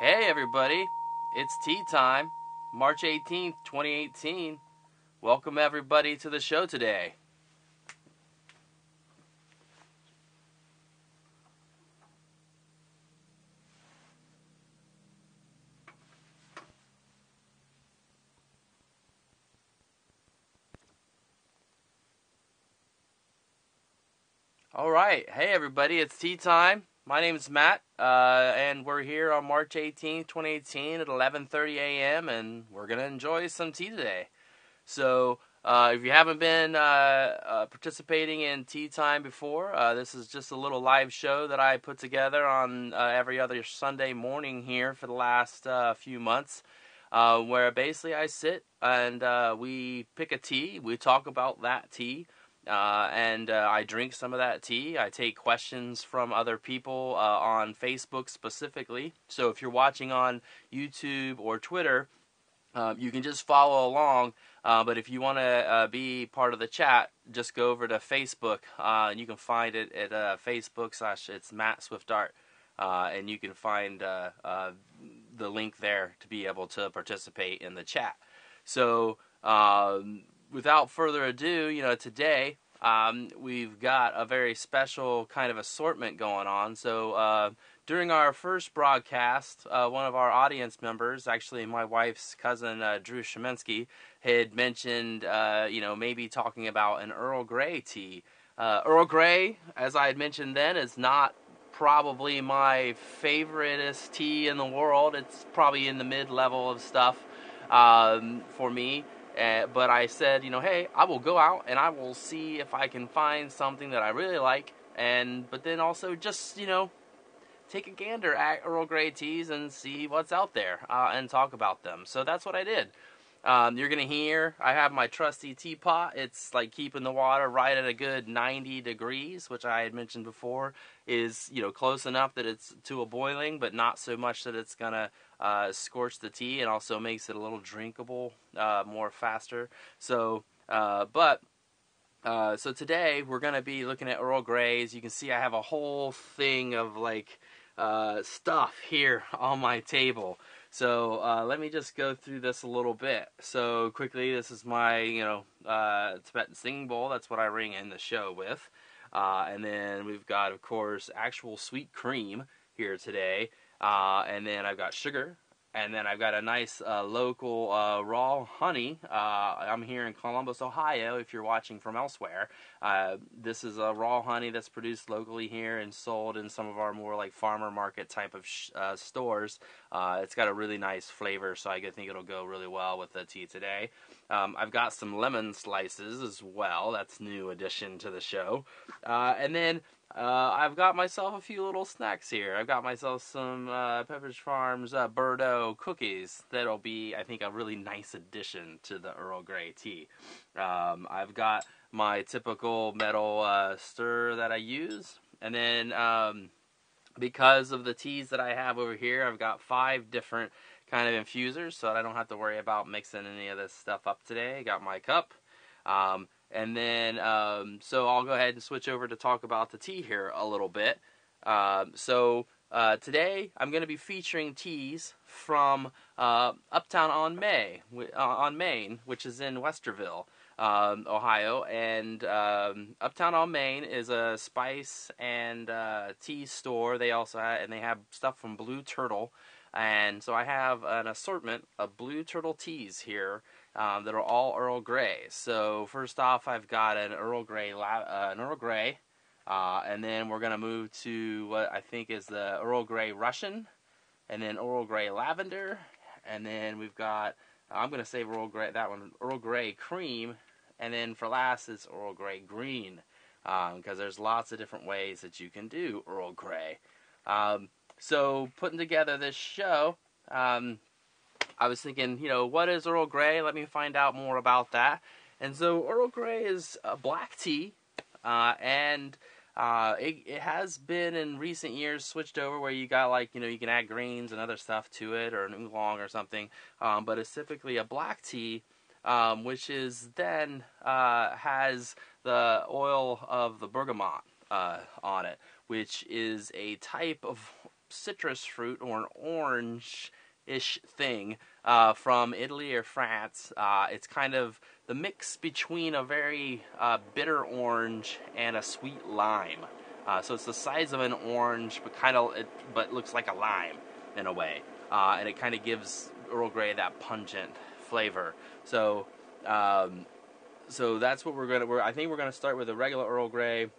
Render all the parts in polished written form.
Hey everybody, it's tea time, March 18th, 2018. Welcome everybody to the show today. Alright, hey everybody, it's tea time. My name is Matt, and we're here on March 18th, 2018 at 11:30 a.m. and we're going to enjoy some tea today. So, if you haven't been participating in Tea Time before, this is just a little live show that I put together on every other Sunday morning here for the last few months, where basically I sit and we pick a tea, we talk about that tea, and I drink some of that tea. I take questions from other people on Facebook specifically. So if you're watching on YouTube or Twitter, you can just follow along, but if you want to be part of the chat, just go over to Facebook, and you can find it at Facebook/ it's Matt Swiftart, and you can find the link there to be able to participate in the chat. So, without further ado, today we've got a very special kind of assortment going on. So, during our first broadcast, one of our audience members, actually my wife's cousin, Drew Shemensky, had mentioned, maybe talking about an Earl Grey tea. Earl Grey, as I had mentioned then, is not probably my favoriteest tea in the world. It's probably in the mid-level of stuff for me. But I said, hey, I will go out and I will see if I can find something that I really like. But then also just, take a gander at Earl Grey teas and see what's out there and talk about them. So that's what I did. You're going to hear, I have my trusty teapot. It's like keeping the water right at a good 90 degrees, which I had mentioned before is, close enough that it's to a boiling, but not so much that it's going to scorch the tea, and also makes it a little drinkable more faster. So today we're going to be looking at Earl Greys. You can see I have a whole thing of stuff here on my table. So let me just go through this a little bit. So quickly, this is my Tibetan singing bowl. That's what I ring in the show with. And then we've got, of course, actual sweet cream here today. And then I've got sugar. And then I've got a nice local raw honey. I'm here in Columbus, Ohio, if you're watching from elsewhere. This is a raw honey that's produced locally here and sold in some of our more like farmer market type of stores. It's got a really nice flavor, so I think it'll go really well with the tea today. I've got some lemon slices as well. That's a new addition to the show. And then I've got myself a few little snacks here. I've got myself some Pepperidge Farms Birdo cookies. That'll be, I think, a really nice addition to the Earl Grey tea. I've got my typical metal stir that I use. And then because of the teas that I have over here, I've got 5 different kind of infusers, so that I don't have to worry about mixing any of this stuff up today. I got my cup. And then, so I'll go ahead and switch over to talk about the tea here a little bit. Today I'm going to be featuring teas from Uptown on Main, which is in Westerville, Ohio. And Uptown on Main is a spice and tea store. They have stuff from Blue Turtle. And so I have an assortment of Blue Turtle teas here that are all Earl Grey. So first off, I've got an Earl Grey, and then we're gonna move to what I think is the Earl Grey Russian, and then Earl Grey Lavender, and then we've got I'm gonna save Earl Grey Cream, and then for last is Earl Grey Green, because there's lots of different ways that you can do Earl Grey. So putting together this show, I was thinking, what is Earl Grey? Let me find out more about that. And so Earl Grey is a black tea, and it has been in recent years switched over where you got you can add greens and other stuff to it, or an oolong or something. But it's typically a black tea, which is then has the oil of the bergamot on it, which is a type of citrus fruit or an orange-ish thing from Italy or France. It's kind of the mix between a very bitter orange and a sweet lime. So it's the size of an orange, but looks like a lime in a way, and it kind of gives Earl Grey that pungent flavor. So that's what I think we're gonna start with a regular Earl Grey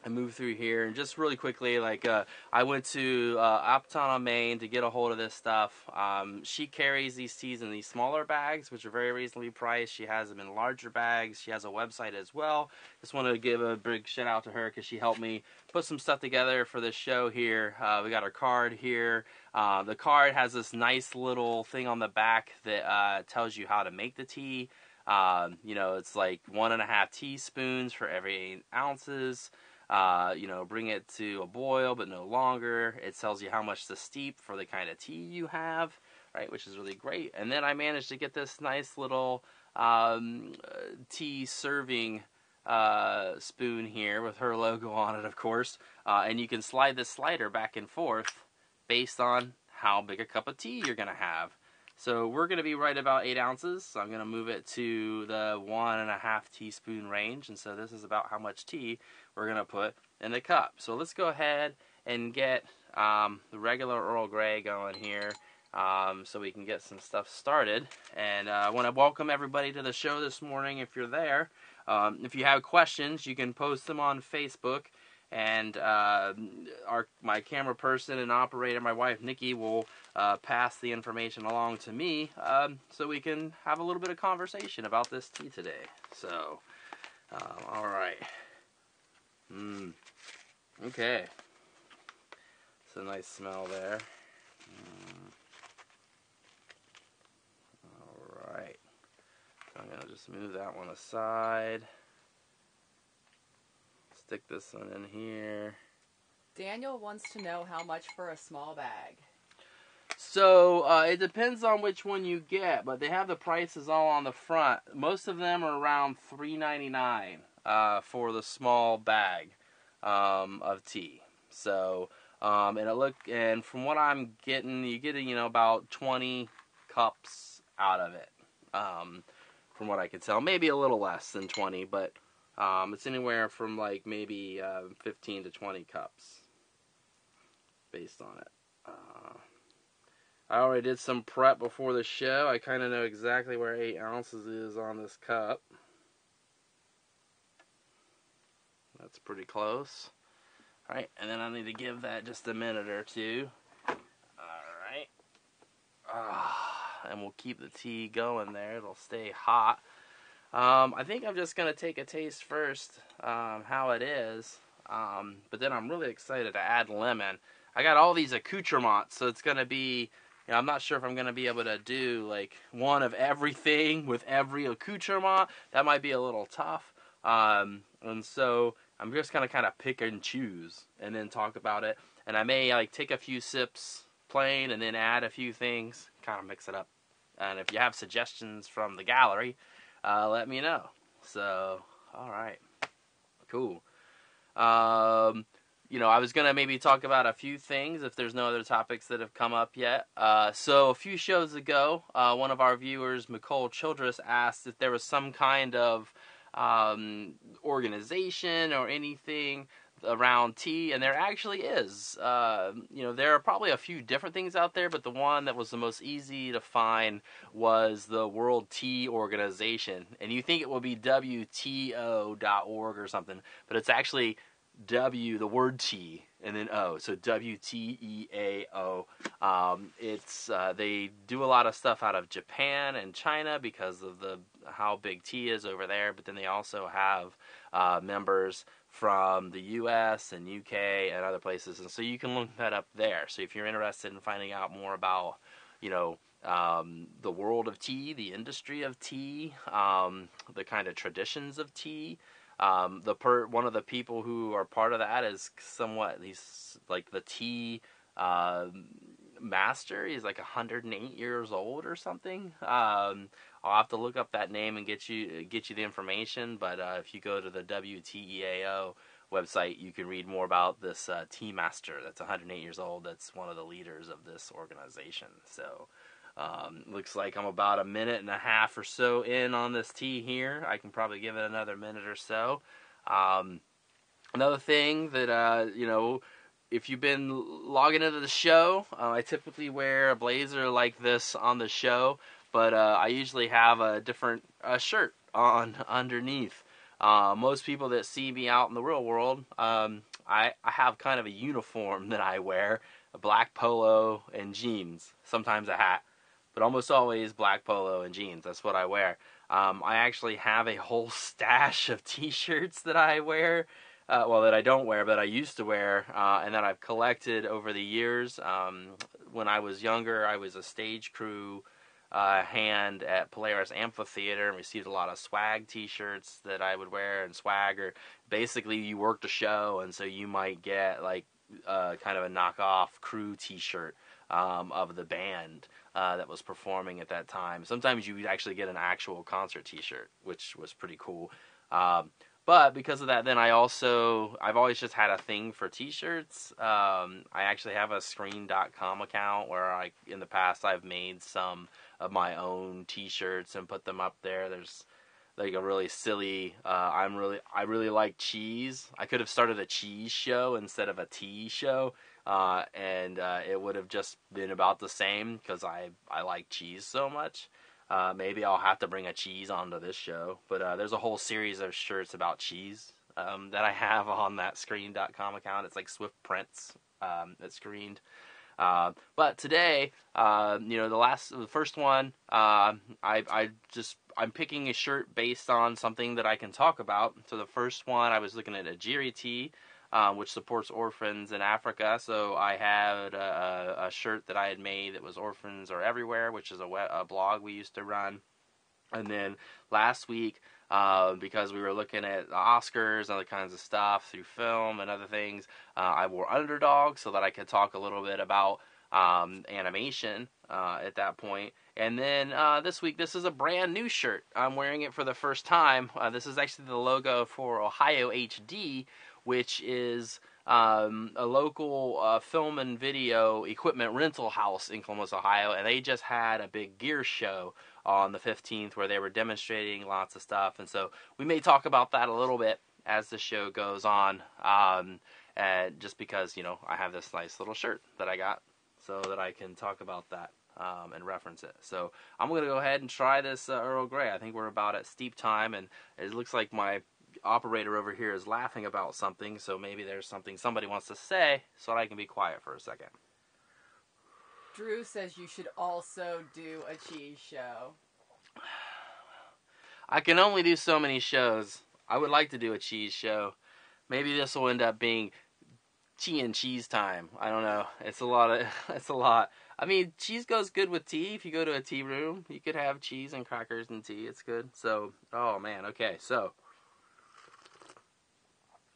and move through here. And just really quickly, I went to Upton on Main to get a hold of this stuff. She carries these teas in these smaller bags, which are very reasonably priced. She has them in larger bags. She has a website as well. Just wanted to give a big shout out to her because she helped me put some stuff together for this show here. We got our card here. The card has this nice little thing on the back that tells you how to make the tea. It's like 1.5 teaspoons for every 8 ounces. Bring it to a boil, but no longer. It tells you how much to steep for the kind of tea you have, right, which is really great. And then I managed to get this nice little tea serving spoon here with her logo on it, of course. And you can slide this slider back and forth based on how big a cup of tea you're going to have. So we're going to be right about 8 ounces. So I'm going to move it to the 1.5 teaspoon range. And so this is about how much tea we're going to put in the cup. So let's go ahead and get the regular Earl Grey going here so we can get some stuff started. And I want to welcome everybody to the show this morning if you're there. If you have questions, you can post them on Facebook. And my camera person and operator, my wife Nikki, will pass the information along to me so we can have a little bit of conversation about this tea today. So, all right. Okay. It's a nice smell there. All right. I'm going to just move that one aside. Stick this one in here. Daniel wants to know how much for a small bag. So it depends on which one you get, but they have the prices all on the front. Most of them are around $3.99 for the small bag of tea. So and from what I'm getting, you get about 20 cups out of it. From what I can tell, maybe a little less than 20, but it's anywhere from like maybe 15 to 20 cups based on it. I already did some prep before the show. I kind of know exactly where 8 ounces is on this cup. That's pretty close. Alright, and then I need to give that just a minute or two. Alright. And we'll keep the tea going there. It'll stay hot. I think I'm just going to take a taste first, how it is. But then I'm really excited to add lemon. I got all these accoutrements, so it's going to be, I'm not sure if I'm going to be able to do like one of everything with every accoutrement. That might be a little tough. And so I'm just going to kind of pick and choose and then talk about it. And I may like take a few sips plain and then add a few things, kind of mix it up. And if you have suggestions from the gallery, let me know. So, all right, cool. I was going to maybe talk about a few things if there's no other topics that have come up yet. So a few shows ago, one of our viewers, Nicole Childress, asked if there was some kind of organization or anything around tea, and there actually is. There are probably a few different things out there, but the one that was the most easy to find was the World Tea Organization. And you think it will be WTO.org or something, but it's actually the word tea, and then O, so WTEAO. They do a lot of stuff out of Japan and China because of how big tea is over there, but then they also have members from the U.S. and U.K. and other places, and so you can look that up there. So if you're interested in finding out more about, the world of tea, the industry of tea, the kind of traditions of tea, one of the people who are part of that is he's like the tea master. He's like 108 years old or something. I'll have to look up that name and get you the information. But if you go to the WTEAO website, you can read more about this tea master that's 108 years old. That's one of the leaders of this organization. So looks like I'm about a minute and a half or so in on this tea here. I can probably give it another minute or so. Another thing that, if you've been logging into the show, I typically wear a blazer like this on the show, but I usually have a different shirt on underneath. Most people that see me out in the real world, I have kind of a uniform that I wear, a black polo and jeans, sometimes a hat, but almost always black polo and jeans. That's what I wear. I actually have a whole stash of t-shirts that I wear. That I don't wear, but I used to wear, and that I've collected over the years. When I was younger, I was a stage crew hand at Polaris Amphitheater and received a lot of swag t-shirts that I would wear. And swag, or basically you worked a show, and so you might get like kind of a knockoff crew t-shirt of the band that was performing at that time. Sometimes you would actually get an actual concert t-shirt, which was pretty cool. But because of that, then I've always just had a thing for t-shirts. I actually have a screen.com account where in the past I've made some of my own t-shirts and put them up there. There's like a really silly, I really like cheese. I could have started a cheese show instead of a tea show. And it would have just been about the same because I like cheese so much. Maybe I'll have to bring a cheese onto this show. But there's a whole series of shirts about cheese that I have on that screen.com account. It's like Swift Prints that's screened. But today, the first one, I'm picking a shirt based on something that I can talk about. So the first one, I was looking at a Jiri tea, which supports orphans in Africa. So I had a shirt that I had made that was Orphans Are Everywhere, which is a blog we used to run. And then last week, because we were looking at the Oscars and other kinds of stuff through film and other things, I wore Underdog so that I could talk a little bit about animation at that point. And then this week, this is a brand new shirt. I'm wearing it for the first time. This is actually the logo for Ohio HD, which is a local film and video equipment rental house in Columbus, Ohio, and they just had a big gear show on the 15th where they were demonstrating lots of stuff, and so we may talk about that a little bit as the show goes on, just because, I have this nice little shirt that I got so that I can talk about that and reference it. So I'm going to go ahead and try this Earl Grey. I think we're about at steep time, and it looks like my operator over here is laughing about something, so maybe there's something somebody wants to say so that I can be quiet for a second. Drew says you should also do a cheese show. I can only do so many shows. I would like to do a cheese show. Maybe this will end up being tea and cheese time. I don't know. It's a lot. I mean, cheese goes good with tea. If you go to a tea room, you could have cheese and crackers and tea. It's good. So, oh man, okay, so.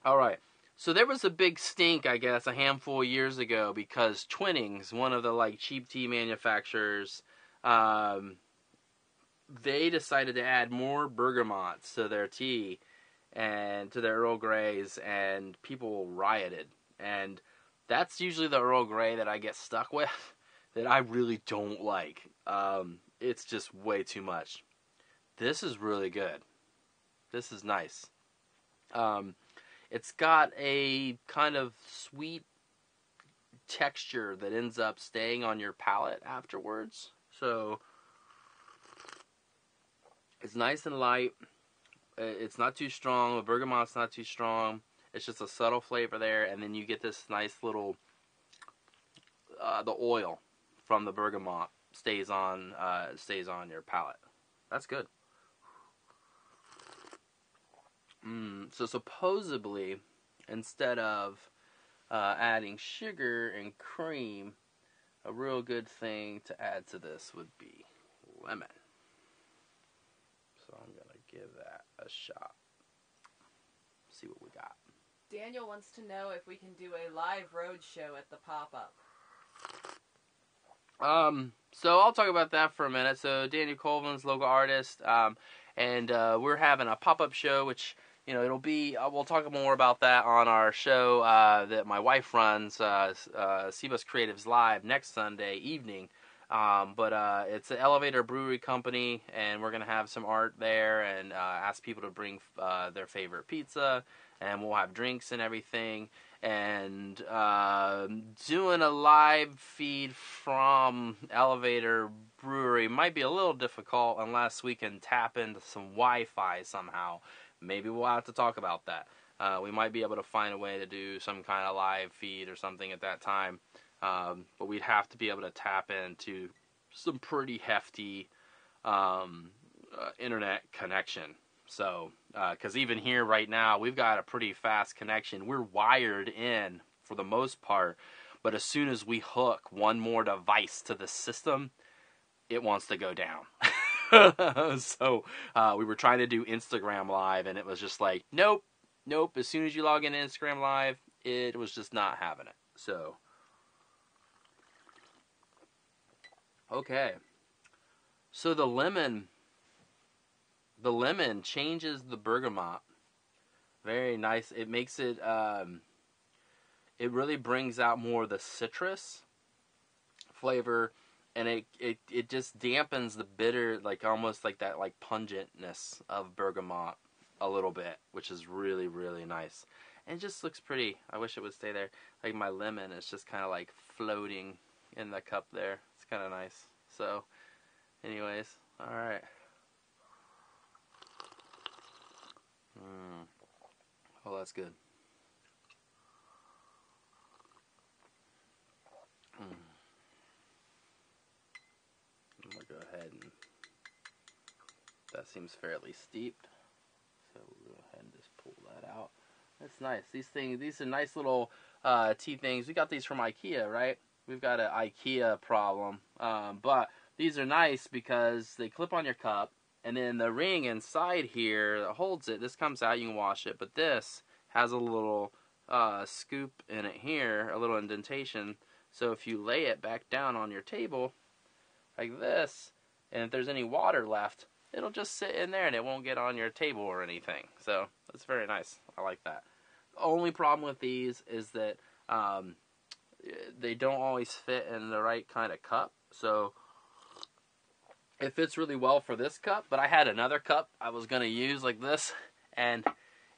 Alright, so there was a big stink, I guess, a handful of years ago because Twinings, one of the cheap tea manufacturers, they decided to add more bergamots to their tea and to their Earl Greys, and people rioted. And that's usually the Earl Grey that I get stuck with, that I really don't like. It's just way too much. This is really good. This is nice. It's got a kind of sweet texture that ends up staying on your palate afterwards. So it's nice and light. It's not too strong. The bergamot's not too strong. It's just a subtle flavor there, and then you get this nice little the oil from the bergamot stays on your palate. That's good. So supposedly, instead of adding sugar and cream, a real good thing to add to this would be lemon. So I'm going to give that a shot. See what we got. Daniel wants to know if we can do a live road show at the pop-up. So I'll talk about that for a minute. So Daniel Colvin's local artist, and we're having a pop-up show, which it'll be. We'll talk more about that on our show that my wife runs, Seabus Creatives Live, next Sunday evening. But it's an elevator brewery company, and we're gonna have some art there, and ask people to bring their favorite pizza, and we'll have drinks and everything, and doing a live feed from elevator brewery might be a little difficult unless we can tap into some Wi-Fi somehow. Maybe we'll have to talk about that. We might be able to find a way to do some kind of live feed or something at that time. But we'd have to be able to tap into some pretty hefty internet connection. So, because even here right now, we've got a pretty fast connection. We're wired in for the most part, but as soon as we hook one more device to the system, it wants to go down. So we were trying to do Instagram Live, and it was just like, nope. As soon as you log into Instagram Live, it was just not having it. So, okay. So the lemon changes the bergamot. Very nice. It makes it, it really brings out more of the citrus flavor. And it just dampens the bitter, like almost like that, like pungentness of bergamot a little bit, which is really, really nice. And it just looks pretty. I wish it would stay there. Like my lemon is just kind of like floating in the cup there. It's kind of nice. So, anyways, all right. Oh, that's good. I'm going to go ahead and, that seems fairly steeped, so we'll go ahead and just pull that out. That's nice. These are nice little tea things. We got these from IKEA, right? We've got an IKEA problem, but these are nice because they clip on your cup, and then the ring inside here that holds it, this comes out, you can wash it, but this has a little scoop in it here, a little indentation, so if you lay it back down on your table, like this, and if there's any water left, it'll just sit in there and it won't get on your table or anything. So that's very nice. I like that. The only problem with these is that they don't always fit in the right kind of cup. So it fits really well for this cup, but I had another cup I was going to use like this, and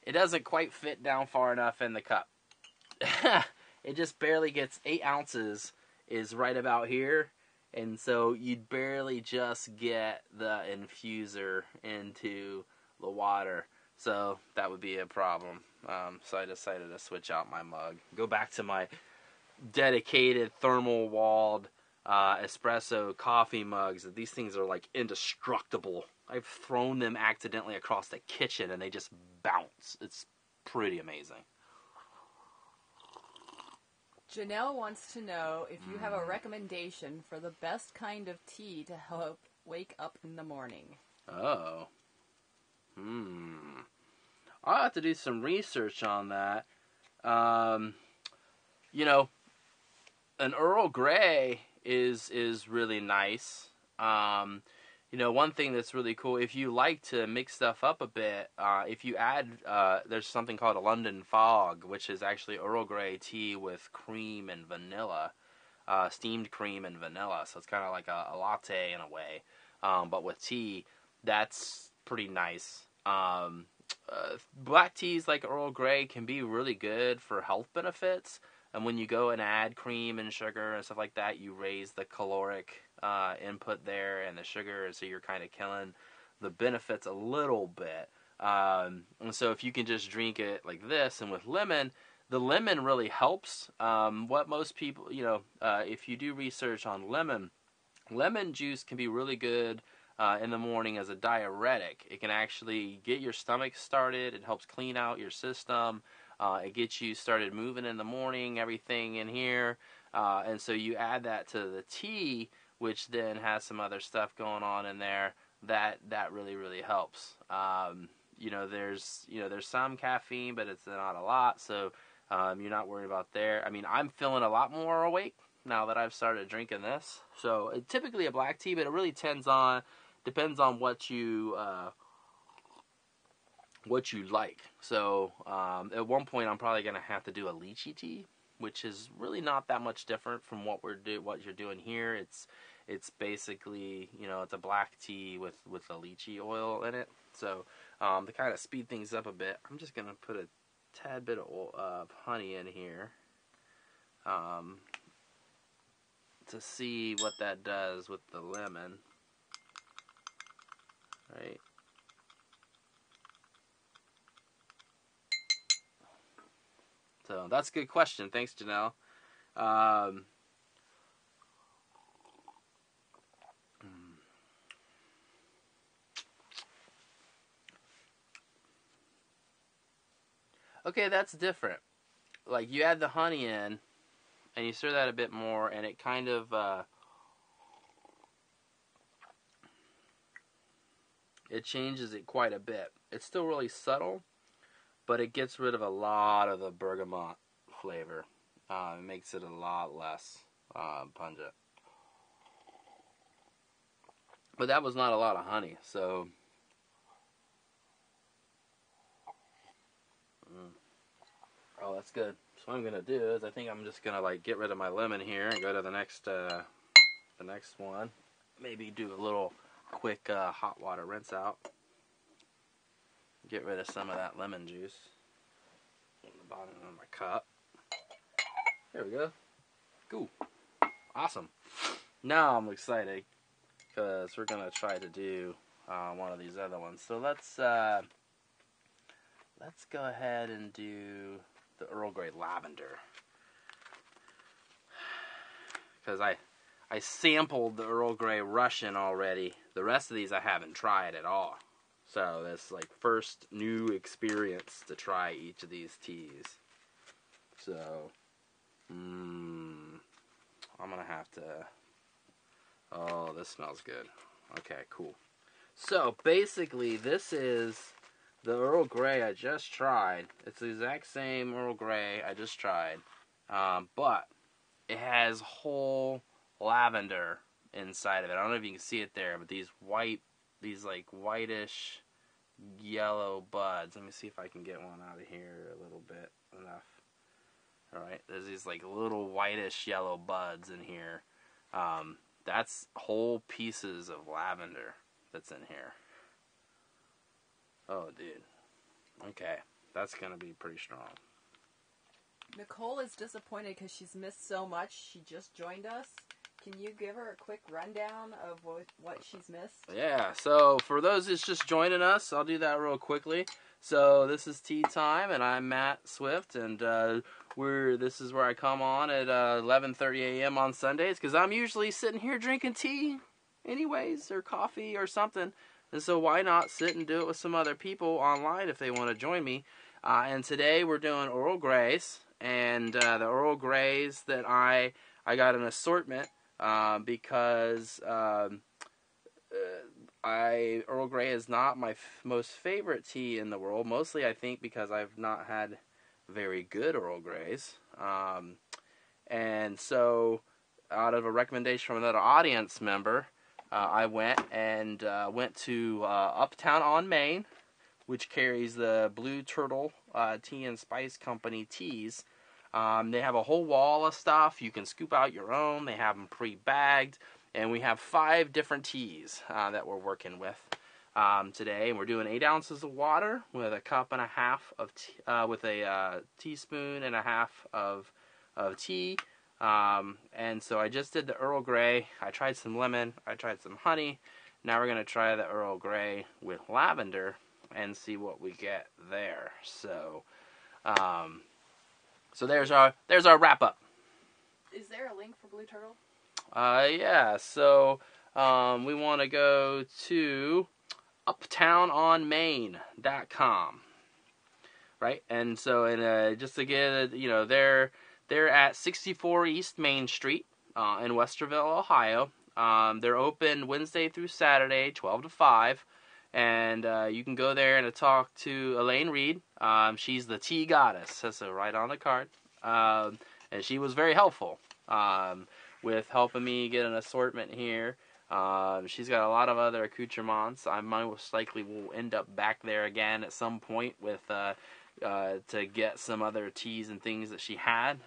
it doesn't quite fit down far enough in the cup. It just barely gets 8 ounces is right about here. And so you'd barely just get the infuser into the water. So that would be a problem. So I decided to switch out my mug. Go back to my dedicated thermal walled espresso coffee mugs. These things are like indestructible. I've thrown them accidentally across the kitchen and they just bounce. It's pretty amazing. Janelle wants to know if you have a recommendation for the best kind of tea to help wake up in the morning. Oh. I'll have to do some research on that. You know, an Earl Grey is really nice. You know, one thing that's really cool, if you like to mix stuff up a bit, if you add, there's something called a London Fog, which is actually Earl Grey tea with cream and vanilla, steamed cream and vanilla. So it's kind of like a latte in a way, but with tea. That's pretty nice. Black teas like Earl Grey can be really good for health benefits. And when you go and add cream and sugar and stuff like that, you raise the caloric input there and the sugar, so you're kind of killing the benefits a little bit. And so if you can just drink it like this and with lemon, the lemon really helps. What most people, if you do research on lemon juice can be really good in the morning as a diuretic. It can actually get your stomach started. It helps clean out your system. It gets you started moving in the morning, everything in here. And so you add that to the tea, which then has some other stuff going on in there. That really, really helps. There's some caffeine, but it's not a lot. So you're not worried about there. I mean, I'm feeling a lot more awake now that I've started drinking this. So typically a black tea, but it really depends on what you what you like. So at one point, I'm probably gonna have to do a lychee tea, which is really not that much different from what what you're doing here. It's basically, it's a black tea with a lychee oil in it. So to kind of speed things up a bit, I'm just gonna put a tad bit of honey in here to see what that does with the lemon. Right. So that's a good question. Thanks, Janelle. Um, okay, that's different. Like, you add the honey in, and you stir that a bit more, and it kind of it changes it quite a bit. It's still really subtle, but it gets rid of a lot of the bergamot flavor. It makes it a lot less pungent. But that was not a lot of honey, so oh, that's good. So what I'm gonna do is I think I'm just gonna like get rid of my lemon here and go to the next one. Maybe do a little quick hot water rinse out. Get rid of some of that lemon juice in the bottom of my cup. There we go. Cool. Awesome. Now I'm excited because we're gonna try to do one of these other ones. So let's go ahead and do the Earl Grey lavender, because I sampled the Earl Grey Russian already. The rest of these I haven't tried at all. So that's like first new experience to try each of these teas. So I'm gonna have to. Oh, this smells good. Okay, cool. So basically, this is the Earl Grey I just tried. It's the exact same Earl Grey I just tried, but it has whole lavender inside of it. I don't know if you can see it there, but these like whitish yellow buds. Let me see if I can get one out of here a little bit enough. All right, there's these like little whitish yellow buds in here. That's whole pieces of lavender that's in here. Oh, dude. Okay, that's gonna be pretty strong. Nicole is disappointed because she's missed so much. She just joined us. Can you give her a quick rundown of what she's missed? Yeah, so for those that's just joining us, I'll do that real quickly. So this is Tea Time, and I'm Matt Swift, and this is where I come on at 11:30 a.m. on Sundays, because I'm usually sitting here drinking tea anyways, or coffee or something. And so why not sit and do it with some other people online if they want to join me. And today we're doing Earl Greys, and the Earl Greys that I got an assortment because Earl Grey is not my most favorite tea in the world. Mostly, I think, because I've not had very good Earl Greys. And so, out of a recommendation from another audience member, I went to Uptown on Main, which carries the Blue Turtle Tea and Spice Company teas. They have a whole wall of stuff. You can scoop out your own. They have them pre-bagged. And we have 5 different teas that we're working with today. And we're doing 8 ounces of water with a cup and a half of tea, with a teaspoon and a half of tea. And so I just did the Earl Grey. I tried some lemon. I tried some honey. Now we're going to try the Earl Grey with lavender and see what we get there. So, there's our wrap up. Is there a link for Blue Turtle? Yeah. So we want to go to uptownonmain.com, right? And so, just to get they're at 64 East Main Street in Westerville, Ohio. They're open Wednesday through Saturday, 12 to 5. And you can go there and talk to Elaine Reed. She's the tea goddess, says so right on the card. And she was very helpful with helping me get an assortment here. She's got a lot of other accoutrements. I most likely will end up back there again at some point with to get some other teas and things that she had.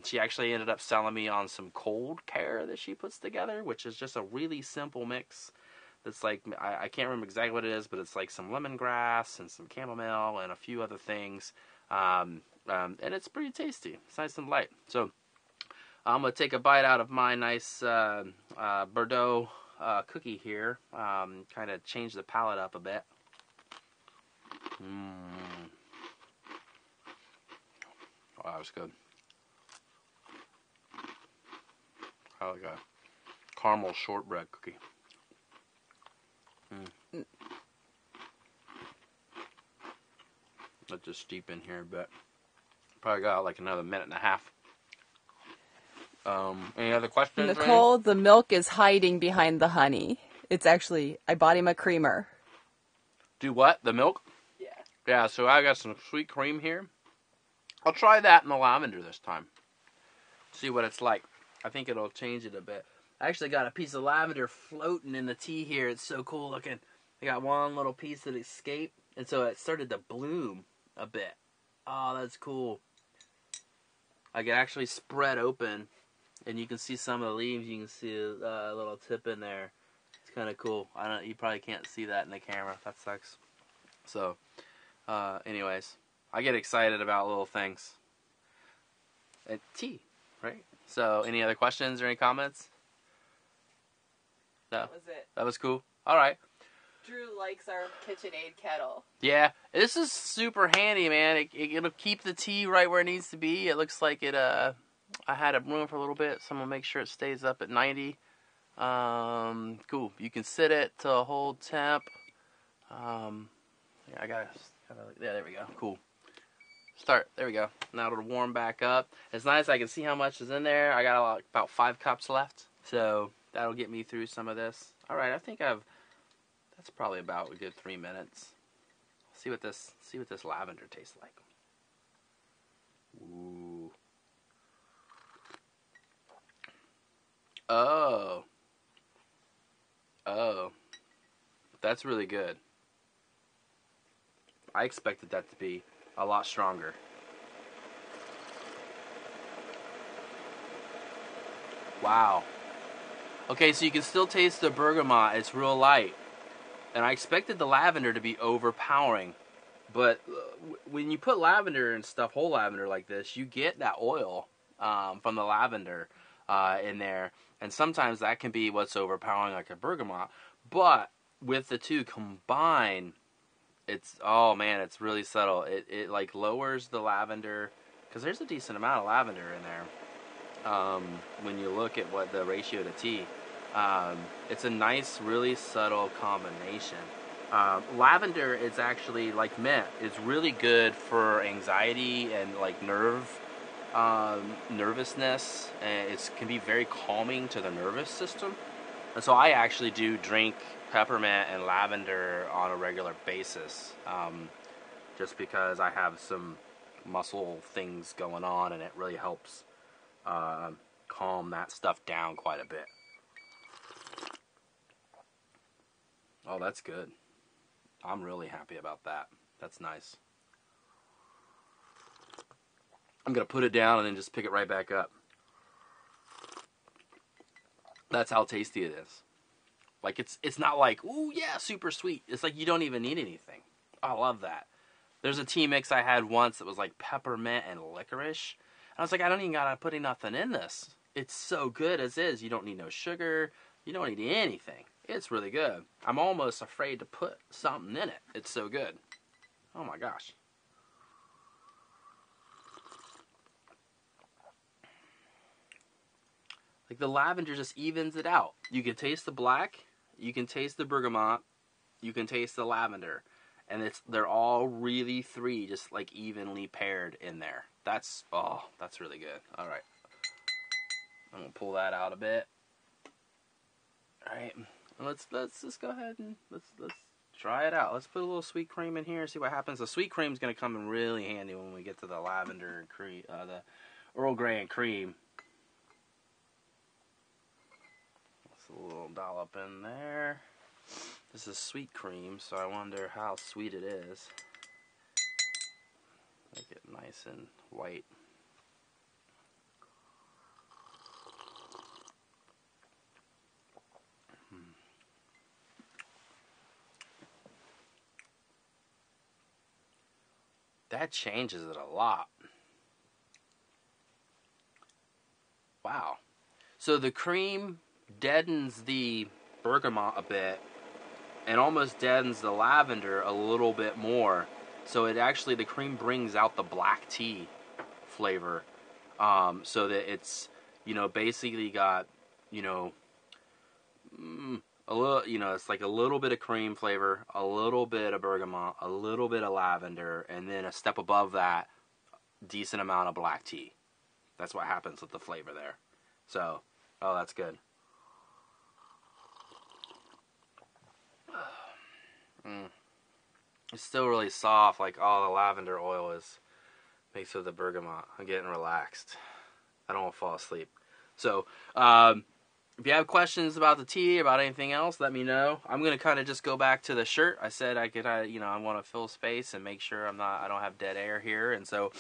She actually ended up selling me on some cold care that she puts together, which is just a really simple mix. It's like, I can't remember exactly what it is, but it's like some lemongrass and some chamomile and a few other things. And it's pretty tasty. It's nice and light. So I'm going to take a bite out of my nice Bordeaux cookie here. Kind of change the palate up a bit. Oh, that was good. I like a caramel shortbread cookie. Let this steep in here a bit. Probably got like another minute and a half. Any other questions? Nicole, the milk is hiding behind the honey. It's actually, I bought him a creamer. Do what? The milk? Yeah. Yeah, so I got some sweet cream here. I'll try that in the lavender this time. See what it's like. I think it'll change it a bit. I actually got a piece of lavender floating in the tea here. It's so cool looking. I got one little piece that escaped, and so it started to bloom a bit. Oh, that's cool. I can actually spread open, and you can see some of the leaves. You can see a little tip in there. It's kind of cool. You probably can't see that in the camera. That sucks. So, anyways, I get excited about little things. And tea, right? So, any other questions or any comments? No? That was it. That was cool. All right. Drew likes our KitchenAid kettle. Yeah, this is super handy, man. It'll keep the tea right where it needs to be. It looks like it, I had it room for a little bit, so I'm going to make sure it stays up at 90. Cool. You can sit it to hold temp. Yeah, yeah, there we go. Cool. Start. There we go. Now it'll warm back up. It's nice. I can see how much is in there. I got about 5 cups left, so that'll get me through some of this. All right, I think that's probably about a good 3 minutes. See what this lavender tastes like. Ooh. Oh. That's really good. I expected that to be a lot stronger. Wow. Okay, so you can still taste the bergamot. It's real light. And I expected the lavender to be overpowering. But when you put lavender and stuff, whole lavender like this, you get that oil from the lavender in there. And sometimes that can be what's overpowering, like a bergamot. But with the two combined, it's really subtle. It like lowers the lavender, because there's a decent amount of lavender in there. When you look at what the ratio to tea, it's a nice, really subtle combination. Lavender is actually, like mint, is really good for anxiety and like nervousness, and it can be very calming to the nervous system. And so I actually do drink peppermint and lavender on a regular basis, just because I have some muscle things going on, and it really helps calm that stuff down quite a bit. Oh, that's good. I'm really happy about that. That's nice. I'm going to put it down and then just pick it right back up. That's how tasty it is. Like, it's not like, ooh, yeah, super sweet. It's like you don't even need anything. I love that. There's a tea mix I had once that was like peppermint and licorice. And I was like, I don't even got to put nothing in this. It's so good as is. You don't need no sugar. You don't need anything. It's really good. I'm almost afraid to put something in it. It's so good. Oh my gosh. Like, the lavender just evens it out. You can taste the black, you can taste the bergamot, you can taste the lavender. And they're all really three just like evenly paired in there. That's really good. All right. I'm going to pull that out a bit. All right. Let's just go ahead and let's try it out. Let's put a little sweet cream in here, see what happens. The sweet cream is going to come in really handy when we get to the lavender and cream, the Earl Grey and cream. Let's a little dollop in there. This is sweet cream, so I wonder how sweet it is. Make it nice and white. That changes it a lot. Wow. So the cream deadens the bergamot a bit and almost deadens the lavender a little bit more. So it actually, the cream brings out the black tea flavor. So that it's, basically got, a little, it's like a little bit of cream flavor, a little bit of bergamot, a little bit of lavender, and then a step above that, decent amount of black tea. That's what happens with the flavor there. So, oh, that's good. It's still really soft, like all the lavender oil is mixed with the bergamot. I'm getting relaxed. I don't want to fall asleep. So, if you have questions about the tea, about anything else, let me know. I'm going to kind of just go back to the shirt. I said I could, I want to fill space and make sure I don't have dead air here. And so,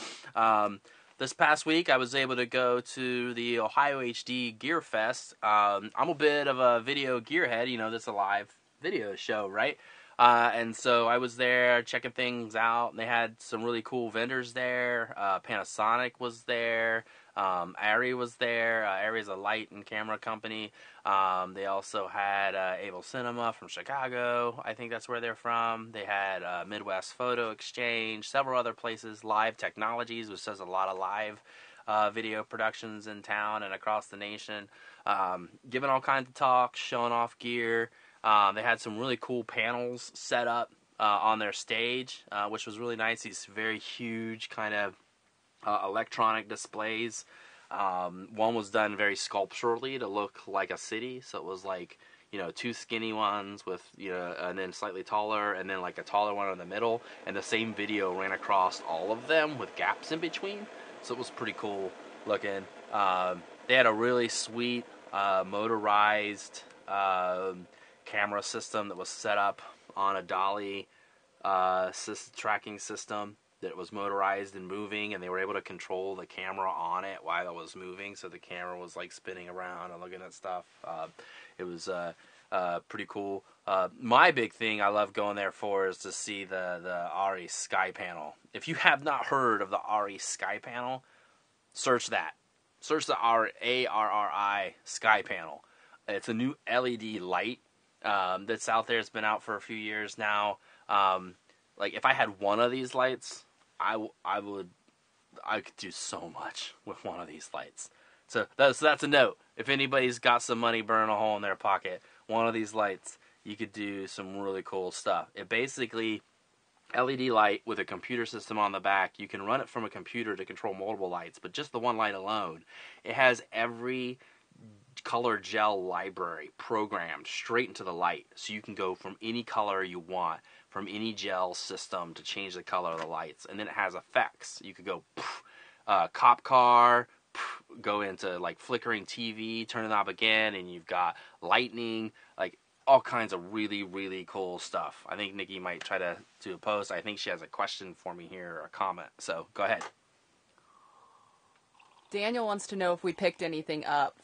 this past week, I was able to go to the Ohio HD Gear Fest. I'm a bit of a video gearhead. This is a live video show, right? And so I was there checking things out, and they had some really cool vendors there. Panasonic was there. Arri was there. Arri is a light and camera company. They also had Able Cinema from Chicago. I think that's where they're from. They had Midwest Photo Exchange, several other places. Live Technologies, which does a lot of live video productions in town and across the nation. Giving all kinds of talks, showing off gear. They had some really cool panels set up on their stage, which was really nice. These very huge kind of electronic displays. One was done very sculpturally to look like a city, so it was like, two skinny ones with, and then slightly taller, and then like a taller one in the middle, and the same video ran across all of them with gaps in between, so it was pretty cool looking. They had a really sweet motorized camera system that was set up on a dolly tracking system that was motorized and moving, and they were able to control the camera on it while it was moving, so the camera was like spinning around and looking at stuff. It was pretty cool. My big thing I love going there for is to see the Arri Sky Panel. If you have not heard of the Arri Sky Panel, search that. Search the ARRI Sky Panel. It's a new LED light that's out there. It's been out for a few years now. Like if I had one of these lights, I could do so much with one of these lights. So that's a note. If anybody's got some money burning a hole in their pocket, one of these lights, you could do some really cool stuff. It basically LED light with a computer system on the back. You can run it from a computer to control multiple lights, but just the one light alone. It has every color gel library programmed straight into the light, so you can go from any color you want from any gel system to change the color of the lights. And then it has effects. You could go cop car, go into like flickering TV, turn it up again, and you've got lightning, like all kinds of really, really cool stuff. I think Nikki might try to do a post. I think she has a question for me here or a comment, so go ahead. Daniel wants to know if we picked anything up.